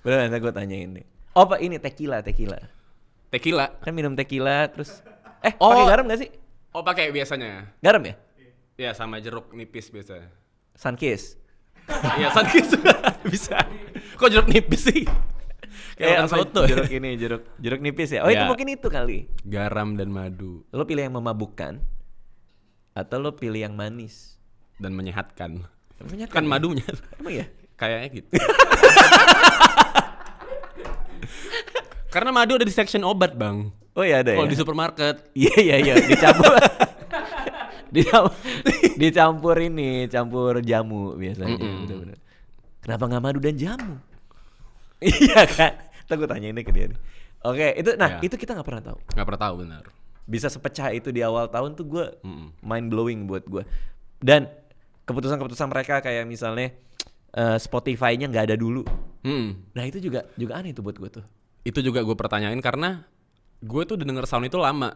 Bener, nanti gue tanyain nih. Oh Pak, ini tequila. Tequila. Kan minum tequila terus Oh. pakai garam gak sih? Oh pakai biasanya. Garam ya? Ya sama jeruk nipis biasa. Sunkiss. Iya sankis bisa. Kok jeruk nipis sih? Kayak apa, soto. jeruk nipis ya. Oh itu Ya. mungkin itu kali. Garam dan madu Lo pilih yang memabukkan atau lo pilih yang manis? dan menyehatkan. Menyehatkan Kan ya? madunya. Emang ya? Kayaknya gitu. Karena madu ada di section obat, Bang. Oh iya ada Kalau ya. di supermarket. Iya dicampur. Dicampur ini, campur jamu biasanya. Bener-bener. Kenapa nggak madu dan jamu? Iya kan? Ntar gue tanya ini ke dia nih. Oke, itu Ya. itu kita nggak pernah tahu. Nggak pernah tahu benar. Bisa sepecah itu di awal tahun tuh gue mind blowing buat gue. Dan keputusan-keputusan mereka kayak misalnya Spotify-nya nggak ada dulu. Nah itu juga aneh tuh buat gue tuh. Itu juga gue pertanyain karena gue tuh udah denger sound itu lama.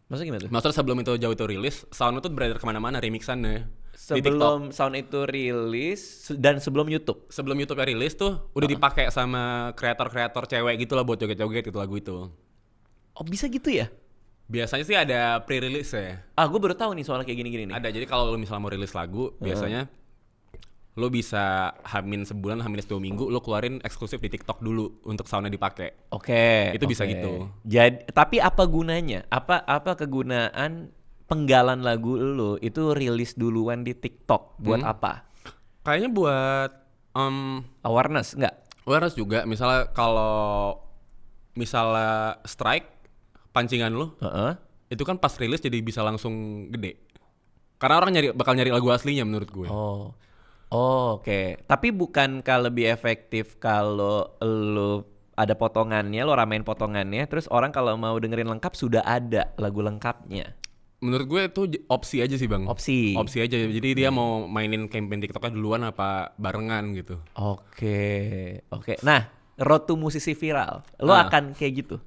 Maksudnya gimana tuh? Maksudnya sebelum itu jauh itu rilis, sound itu beredar kemana-mana remixannya. Di TikTok. Sebelum sound itu rilis dan sebelum YouTube. Sebelum YouTube rilis tuh udah dipakai sama kreator-kreator cewek gitu lah buat joget-joget gitu lagu itu. Oh bisa gitu ya? Biasanya sih ada pre-release ya. Ah gue baru tahu nih soal kayak gini-gini nih. Ada, jadi kalau lo misalnya mau rilis lagu, biasanya lo bisa hamin sebulan, hamin 2 minggu, lo keluarin eksklusif di TikTok dulu untuk soundnya dipakai. Oke. Itu bisa oke. gitu. Jadi tapi apa gunanya? Apa kegunaan penggalan lagu lo itu rilis duluan di TikTok buat apa? Kayaknya buat Awareness enggak? awareness juga. Misalnya kalau strike pancingan lo, Heeh. itu kan pas rilis jadi bisa langsung gede. Karena orang bakal nyari lagu aslinya menurut gue. Oh, oke. Tapi bukankah lebih efektif kalau lo ada potongannya, lo ramein potongannya, terus orang kalau mau dengerin lengkap sudah ada lagu lengkapnya. Menurut gue itu opsi aja sih, Bang. Opsi. Opsi aja. Jadi dia mau mainin campaign TikToknya duluan apa barengan gitu. Oke. Nah, road to musisi viral, lo akan kayak gitu.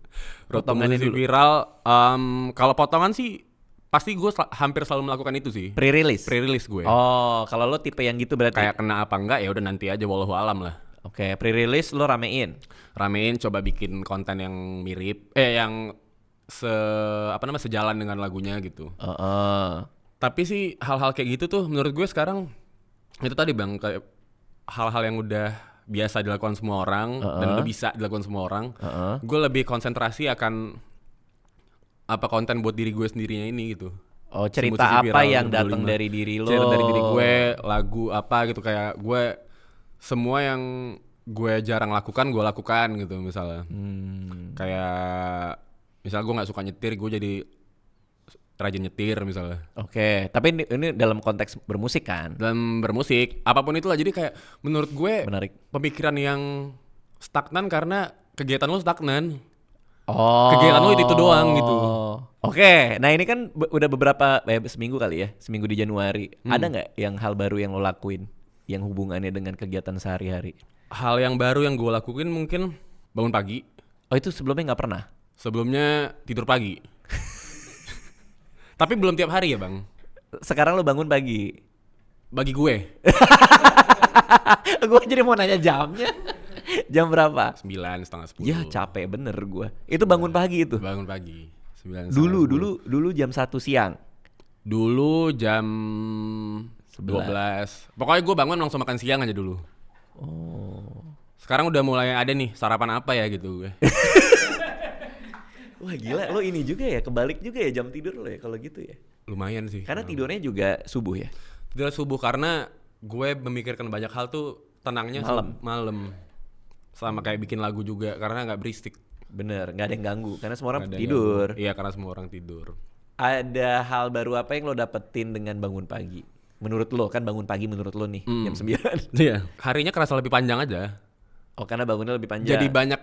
Potongannya Potongannya dulu. viral. Kalau potongan sih pasti gue hampir selalu melakukan itu sih. Pre-release. Pre-release gue. Oh, kalau lo tipe yang gitu berarti. Kayak kena apa enggak ya udah nanti aja wallahu alam lah. Oke, pre-release lo ramein. Ramein, coba bikin konten yang mirip, yang sejalan dengan lagunya gitu. Tapi sih hal-hal kayak gitu tuh menurut gue sekarang itu tadi Bang, kayak hal-hal yang udah biasa dilakukan semua orang dan udah bisa dilakukan semua orang. Gue lebih konsentrasi akan apa konten buat diri gue sendirinya ini gitu. Oh, cerita Si musisi apa viral yang gitu, datang 25. dari diri lo? Cerita dari diri gue, lagu apa gitu, kayak gue semua yang gue jarang lakukan gue lakukan gitu misalnya. Kayak misalnya gue nggak suka nyetir, gue jadi rajin nyetir misalnya. Oke, tapi ini dalam konteks bermusik kan? Dalam bermusik, apapun itulah. Jadi kayak menurut gue Menarik. pemikiran yang stagnan karena kegiatan lo stagnan. Oh. Kegiatan lo itu doang gitu. Oke, nah ini kan udah beberapa seminggu kali ya, seminggu di Januari. Ada nggak yang hal baru yang lo lakuin yang hubungannya dengan kegiatan sehari-hari? Hal yang baru yang gue lakuin mungkin bangun pagi. Oh itu sebelumnya nggak pernah? Sebelumnya tidur pagi. Tapi belum tiap hari ya Bang. Sekarang lo bangun pagi. Bagi gue Gue jadi mau nanya jamnya. Jam berapa? 9:30 10. Ya capek bener gue. Itu bangun pagi itu. Bangun pagi 9:30 Dulu jam 1 siang. Dulu jam 12. Pokoknya gue bangun langsung makan siang aja dulu. Sekarang udah mulai ada nih sarapan apa ya gitu gue. Wah gila, lo ini juga ya, kebalik juga ya jam tidur lo ya kalau gitu ya. Lumayan sih. Karena tidurnya juga subuh ya. Tidur subuh karena gue memikirkan banyak hal tuh tenangnya malam. Sama kayak bikin lagu juga karena nggak berisik. Bener, nggak ada yang ganggu karena semua orang Nggak ada tidur. ganggu. Iya karena semua orang tidur. Ada hal baru apa yang lo dapetin dengan bangun pagi? Menurut lo kan bangun pagi menurut lo nih jam 9. Iya. Harinya kerasa lebih panjang aja. Oh karena bangunnya lebih panjang. Jadi banyak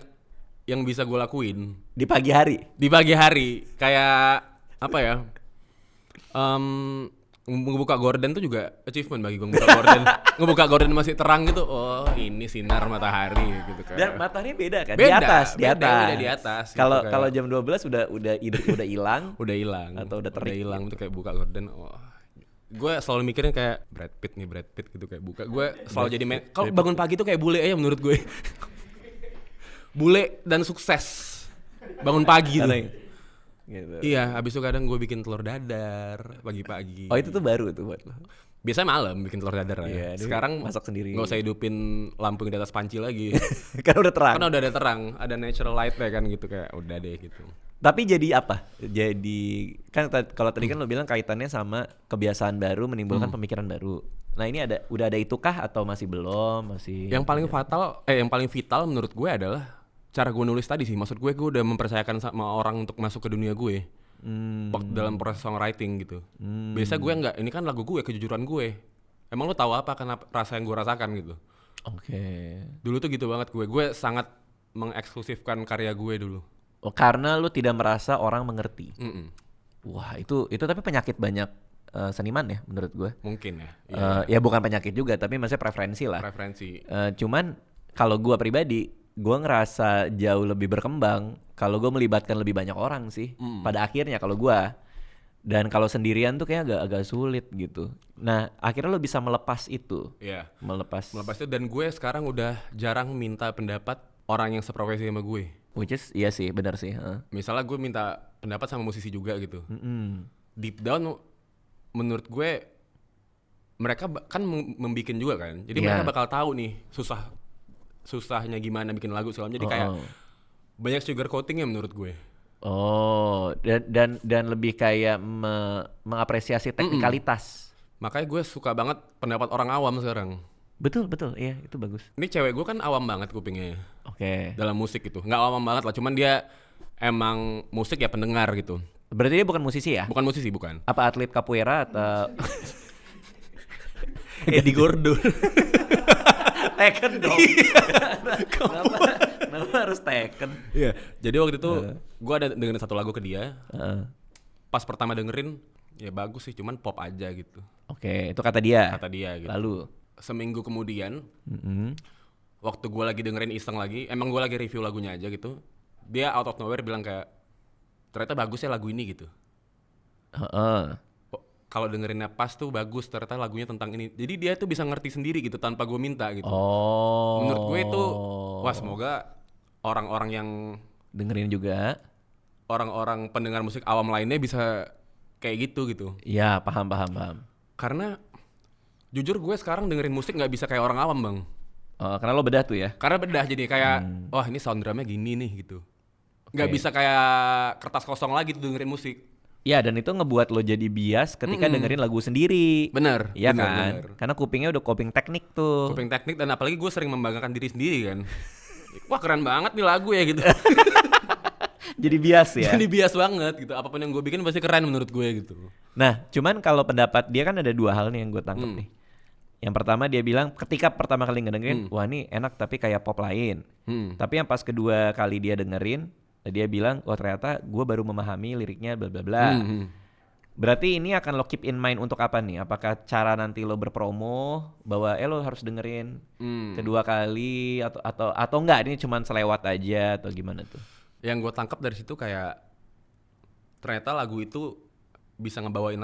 yang bisa gue lakuin di pagi hari. di pagi hari. Kayak apa ya? ngebuka gorden tuh juga achievement bagi gue. Ngebuka gorden masih terang gitu. Oh, ini sinar matahari gitu kan. Dan matahari beda kan? Beda, di atas. udah di atas. Kalau gitu, kalau jam 12 udah hilang. udah hilang Atau udah terik hilang gitu. tuh kayak buka gorden. Oh. Gue selalu mikirin kayak Brad Pitt gitu kayak buka. Gue selalu jadi kalau bangun pagi tuh kayak bule aja menurut gue. Bule dan sukses. Bangun pagi tuh. Gitu. Iya, abis itu kadang gue bikin telur dadar pagi-pagi. Oh itu tuh baru tuh buat lo. Biasanya malam bikin telur dadar Iya, ya. Sekarang masak sendiri. Nggak usah hidupin lampu yang di atas panci lagi. Kan udah terang. Kan udah ada terang, ada natural light ya kan gitu kayak udah deh gitu. Tapi jadi apa? Jadi kan kalau tadi kan lo bilang kaitannya sama kebiasaan baru menimbulkan pemikiran baru. Nah ini udah ada itukah atau masih belum? Yang paling vital menurut gue adalah cara gue nulis tadi sih. Maksud gue udah mempercayakan sama orang untuk masuk ke dunia gue. Waktu dalam proses songwriting gitu. Biasa gue enggak, ini kan lagu gue, kejujuran gue. Emang lo tahu apa karena rasa yang gue rasakan gitu. Oke. Dulu tuh gitu banget gue sangat mengeksklusifkan karya gue dulu. Oh, karena lu tidak merasa orang mengerti. Mm-mm. Wah, itu tapi penyakit banyak seniman ya menurut gue. Mungkin ya. Ya bukan penyakit juga, tapi maksudnya preferensi lah. Preferensi. Cuman kalau gue pribadi, gue ngerasa jauh lebih berkembang kalau gue melibatkan lebih banyak orang sih. Pada akhirnya kalau gue, dan kalau sendirian tuh kayak agak sulit gitu. Nah, akhirnya lo bisa melepas itu. Iya. Melepas itu, dan gue sekarang udah jarang minta pendapat orang yang seprofesi sama gue. Which is, iya sih, benar sih. Misalnya gue minta pendapat sama musisi juga gitu. Deep down, menurut gue mereka kan membikin juga kan. Jadi mereka bakal tahu nih susahnya gimana bikin lagu segala. Jadi kayak banyak sugar coatingnya menurut gue. Oh, dan lebih kayak mengapresiasi teknikalitas. Makanya gue suka banget pendapat orang awam sekarang. Betul, iya itu bagus. Ini cewek gue kan awam banget kupingnya. Oke. Dalam musik gitu. Nggak awam banget lah, cuman dia emang musik ya pendengar gitu. Berarti dia bukan musisi ya? Bukan musisi, bukan. Apa atlet capoeira atau Eddie Gordon. Tekken dong. Kenapa harus Tekken? Iya. Jadi waktu itu gue ada dengerin satu lagu ke dia. Pas pertama dengerin, ya bagus sih, cuman pop aja gitu. Oke, itu kata dia. Kata dia gitu. Lalu seminggu kemudian, waktu gue lagi dengerin iseng lagi, emang gue lagi review lagunya aja gitu. Dia out of nowhere bilang kayak, ternyata bagus ya lagu ini gitu. Kalau dengerinnya pas tuh bagus, ternyata lagunya tentang ini. Jadi dia tuh bisa ngerti sendiri gitu tanpa gue minta gitu. Menurut gue itu, wah semoga orang-orang yang dengerin juga, orang-orang pendengar musik awam lainnya bisa kayak gitu. Iya, paham. Karena jujur gue sekarang dengerin musik nggak bisa kayak orang awam bang. Karena lo bedah tuh ya? Karena bedah jadi kayak, wah ini sound drumnya gini nih gitu. Nggak bisa kayak kertas kosong lagi tuh dengerin musik. Ya, dan itu ngebuat lo jadi bias ketika dengerin lagu sendiri. Bener. Iya kan? Bener. Karena kupingnya udah kuping teknik tuh. Kuping teknik, dan apalagi gue sering membanggakan diri sendiri kan. Wah keren banget nih lagu ya gitu. Jadi bias ya? Jadi bias banget gitu. Apapun yang gue bikin pasti keren menurut gue gitu. Nah, cuman kalau pendapat dia kan ada dua hal nih yang gue tangkap nih. Yang pertama dia bilang ketika pertama kali ngedengerin, wah ini enak tapi kayak pop lain. Tapi yang pas kedua kali dia dengerin, dia bilang, oh ternyata gue baru memahami liriknya bla bla bla. Berarti ini akan lo keep in mind untuk apa nih? Apakah cara nanti lo berpromo bahwa lo harus dengerin kedua kali atau enggak? Ini cuma selewat aja atau gimana tuh? Yang gue tangkap dari situ kayak ternyata lagu itu bisa ngebawain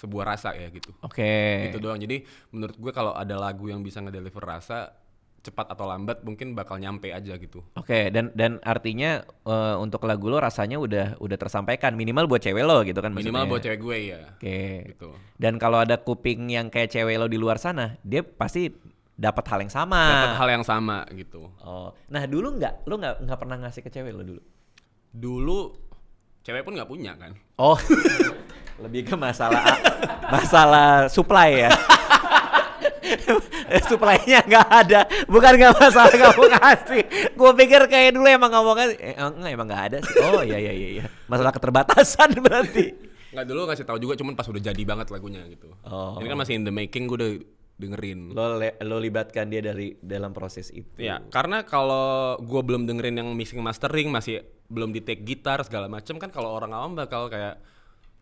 sebuah rasa ya gitu. Oke. Gitu doang. Jadi menurut gue kalau ada lagu yang bisa ngedeliver rasa cepat atau lambat mungkin bakal nyampe aja gitu. Oke, dan artinya untuk lagu lo rasanya udah tersampaikan minimal buat cewek lo gitu kan maksudnya. Minimal buat cewek gue ya. Oke. Gitu. Dan kalau ada kuping yang kayak cewek lo di luar sana, dia pasti dapat hal yang sama. Dapat hal yang sama gitu. Oh. Nah, dulu lo nggak pernah ngasih ke cewek lo dulu? Dulu cewek pun nggak punya kan. Oh. Lebih ke masalah supply ya. Supply-nya nggak ada, bukan nggak masalah kamu ngasih. Gue pikir kayak dulu emang ngomongnya emang nggak ada sih. Oh iya, masalah keterbatasan berarti. Nggak, dulu ngasih tahu juga, cuman pas udah jadi banget lagunya gitu. Ini kan masih in the making, gue udah dengerin. Lo libatkan dia dalam proses itu. Ya, karena kalau gue belum dengerin yang mixing mastering, masih belum di take gitar segala macem kan, kalau orang awam bakal kayak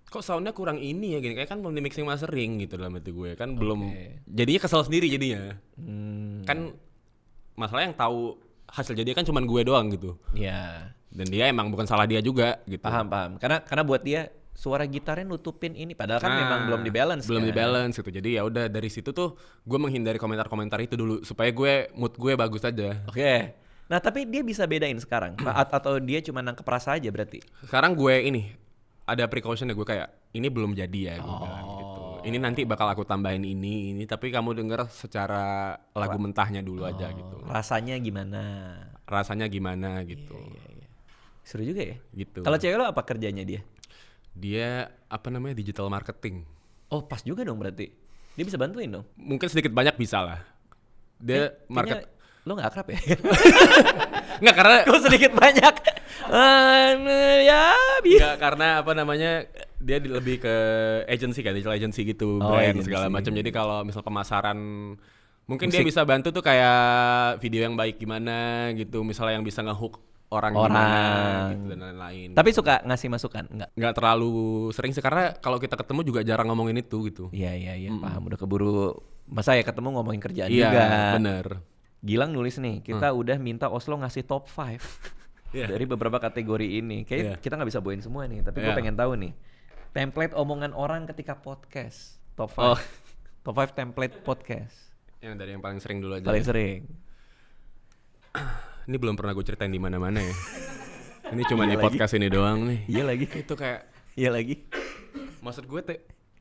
kok soundnya kurang ini ya gini, kayak kan belum di mixing mastering gitu dalam hati gue kan belum, jadinya kesel sendiri jadinya. Kan masalah yang tahu hasil jadinya kan cuman gue doang gitu. Iya. Dan dia emang bukan salah dia juga gitu. Paham. Karena buat dia suara gitarnya nutupin ini, padahal kan memang belum dibalance. Belum kan? dibalance gitu. Jadi ya udah dari situ tuh gue menghindari komentar-komentar itu dulu supaya mood gue bagus aja. Oke. Nah tapi dia bisa bedain sekarang atau dia cuma nangkep rasa aja berarti? Sekarang gue ini ada precaution ya, gue kayak ini belum jadi ya gue bilang gitu. Ini nanti bakal aku tambahin ini tapi kamu denger secara lagu mentahnya dulu aja gitu. Rasanya gimana? Rasanya gimana gitu. Iya. Seru juga ya. Gitu. Kalau cewek lo apa kerjanya dia? Dia apa namanya digital marketing. Oh pas juga dong berarti. Dia bisa bantuin dong. Mungkin sedikit banyak bisa lah. Dia market. Lo nggak akrab ya? Nggak karena Kok sedikit banyak? Nggak karena apa namanya dia lebih ke agency kan, digital agency gitu, brand agency. segala macam. Jadi kalau misal pemasaran mungkin dia bisa bantu tuh kayak video yang baik gimana gitu, misalnya yang bisa ngehook orang gimana gitu dan lain-lain. Tapi suka ngasih masukan? Nggak terlalu sering sih karena kalau kita ketemu juga jarang ngomongin itu gitu. Iya, paham. Udah keburu masa ya ketemu ngomongin kerjaan Iya, juga. bener. Gilang nulis nih, kita udah minta Oslo ngasih top 5 dari beberapa kategori ini. Kayak kita nggak bisa bawain semua nih, tapi gue pengen tahu nih template omongan orang ketika podcast top 5. Top 5 template podcast. Yang dari yang paling sering dulu aja. Paling sering. Ini belum pernah gue ceritain di mana-mana ya. Ini cuma di podcast ini doang nih. Iya lagi. Itu kayak. Iya lagi. Maksud gue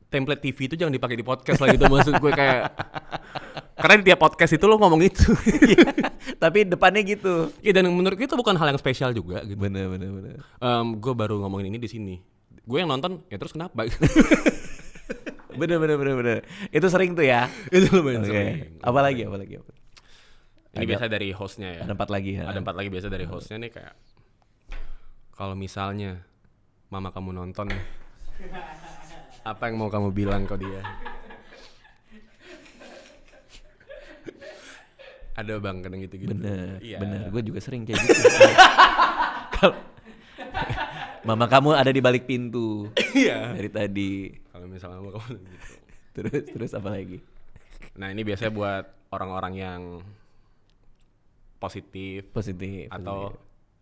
template TV itu jangan dipakai di podcast lah gitu. Maksud gue kayak. Karena di tiap podcast itu lo ngomong itu. Tapi depannya gitu. Iya dan menurut gue itu bukan hal yang spesial juga gitu. Bener. Gue baru ngomongin ini di sini. Gue yang nonton ya terus kenapa? Bener. Itu sering tuh ya. Itu lumayan sering. Apalagi. Ini biasa dari hostnya ya. Ada 4 lagi ya. Ada 4 lagi biasa dari hostnya nih kayak. Kalau misalnya mama kamu nonton nih, apa yang mau kamu bilang ke dia? Ada bang kadang gitu-gitu. Bener. Iya. Bener. Gue juga sering kayak gitu. Mama kamu ada di balik pintu. Iya. Dari tadi. Kalau misalnya mama kamu gitu. Terus apa lagi? Nah ini biasanya buat orang-orang yang positif atau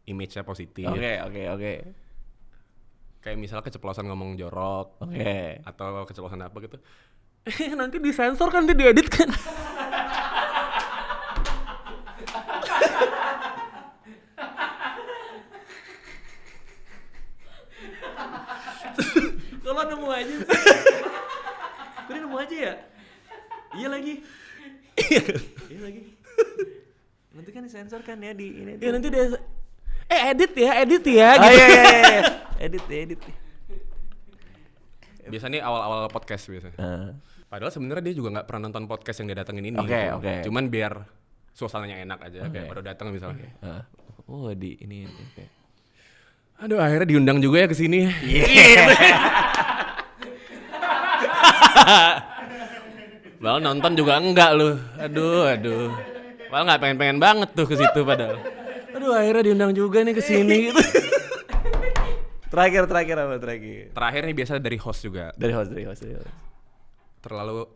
image-nya positif. Oke. Kayak misalnya keceplosan ngomong jorok. Oke. Atau keceplosan apa gitu. Nanti disensor kan, nanti diedit kan. Kalau nemu aja sih. Gue nemu aja ya? Iya lagi. Nanti kan disensor kan ya di ini. Ya nanti dia edit ya gitu. Iya. Edit. Biasa nih awal-awal podcast biasa. Padahal sebenarnya dia juga nggak pernah nonton podcast yang dia datengin ini. Oke. Cuman biar suasananya enak aja kayak baru datang misalnya. Oh di ini. Okay. Aduh akhirnya diundang juga ya ke sini. Padahal nonton juga enggak lu. Aduh. Padahal nggak pengen banget tuh ke situ padahal. Aduh akhirnya diundang juga nih ke sini gitu. Terakhir apa terakhir? Terakhir nih biasa dari host juga. Dari host. Terlalu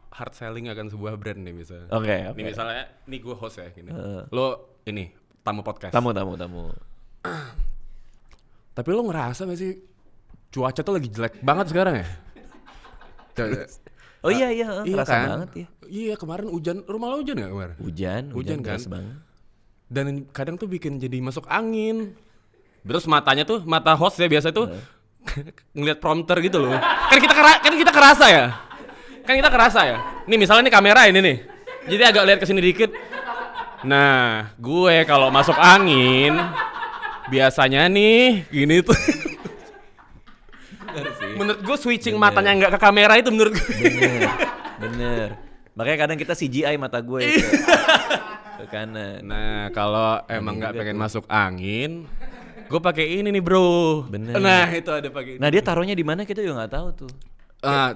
hard selling akan sebuah brand nih misalnya. Oke. Ini misalnya, nih gue host ya gini. Lo ini tamu podcast. Tamu. Tapi lo ngerasa gak sih cuaca tuh lagi jelek banget sekarang ya? Oh iya, terasa kan? banget ya. Iya kemarin hujan, rumah lo hujan gak kemarin? Hujan kan? banget. Dan kadang tuh bikin jadi masuk angin. Terus matanya tuh, mata host ya biasa tuh ngeliat prompter gitu loh. Kan kita kerasa ya. Nih misalnya nih kamera ini nih. Jadi agak lihat kesini dikit. Nah, gue kalau masuk angin biasanya nih gini tuh. Menurut gue switching matanya nggak ke kamera itu menurut gue. Bener. Makanya kadang kita CGI mata gue ke kanan. Nah, kalau emang nggak pengen masuk angin, gue pakai ini nih bro. Bener. Nah itu ada pakai. Nah dia taruhnya di mana kita juga nggak tahu tuh.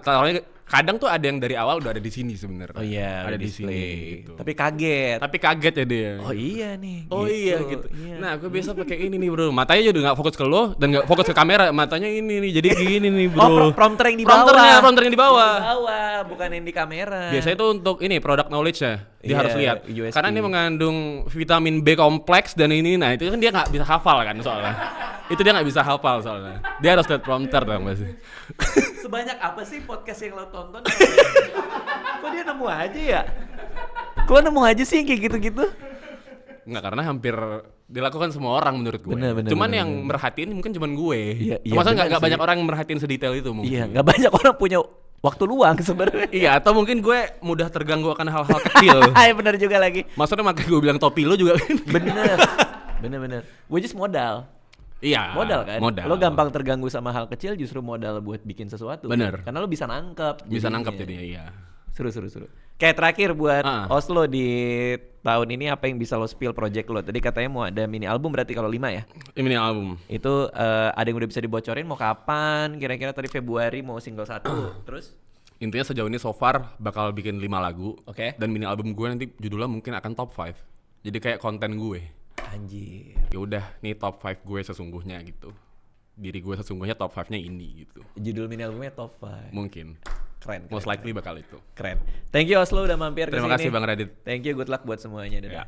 Taruhnya kadang tuh ada yang dari awal udah ada di sini sebenarnya. Oh iya, ada di display. sini gitu. Tapi kaget. Tapi kaget ya dia. Oh iya nih. Oh iya gitu. Iya. Nah, gue biasa pakai ini nih, Bro. Matanya juga nggak fokus ke lo dan nggak fokus ke kamera. Matanya ini nih. Jadi gini nih, Bro. Oh, prompter yang di bawah. Prompter yang di bawah. Di bawah, bukan yang di kamera. Biasanya itu untuk ini product knowledge ya. Dia Iya, harus lihat. USP. Karena ini mengandung vitamin B kompleks dan ini. Nah, itu kan dia nggak bisa hafal kan soalnya. Itu dia nggak bisa hafal soalnya. Dia harus lihat prompter dong pasti. Sebanyak apa sih podcast yang lo tonton? Kok dia nemu aja ya? Kok nemu aja sih yang kayak gitu-gitu? Enggak, karena hampir dilakukan semua orang menurut gue. Bener, cuman bener, yang merhatiin mungkin cuman gue. Iya, iya, Masa bener nggak sih. banyak orang yang merhatiin sedetail itu mungkin. Iya, nggak banyak orang punya waktu luang sebenarnya. Iya, atau mungkin gue mudah terganggu akan hal-hal kecil. Iya benar juga lagi. Maksudnya makanya gue bilang topi lo juga kan. Bener. Which is modal. Iya. Modal kan? Modal. Lo gampang terganggu sama hal kecil justru modal buat bikin sesuatu. Bener. Karena lo bisa nangkep. Bisa jadinya. nangkap jadinya, iya. Seru. Kayak terakhir buat Ah. Oslo di tahun ini apa yang bisa lo spill project lo? Tadi katanya mau ada mini album berarti kalau 5 ya? Ini album. Itu ada yang udah bisa dibocorin mau kapan? Kira-kira tadi Februari mau single 1 terus? Intinya sejauh ini so far bakal bikin 5 lagu. Oke. Dan mini album gue nanti judulnya mungkin akan top 5. Jadi kayak konten gue. Anjir. Ya udah, nih top 5 gue sesungguhnya gitu. Diri gue sesungguhnya top 5-nya ini gitu. Judul mini albumnya top 5. Mungkin. Keren. Most likely bakal itu. Keren. Thank you Oslo udah mampir ke sini. Terima kasih Bang Radit. Thank you, good luck buat semuanya. Dadah. Ya.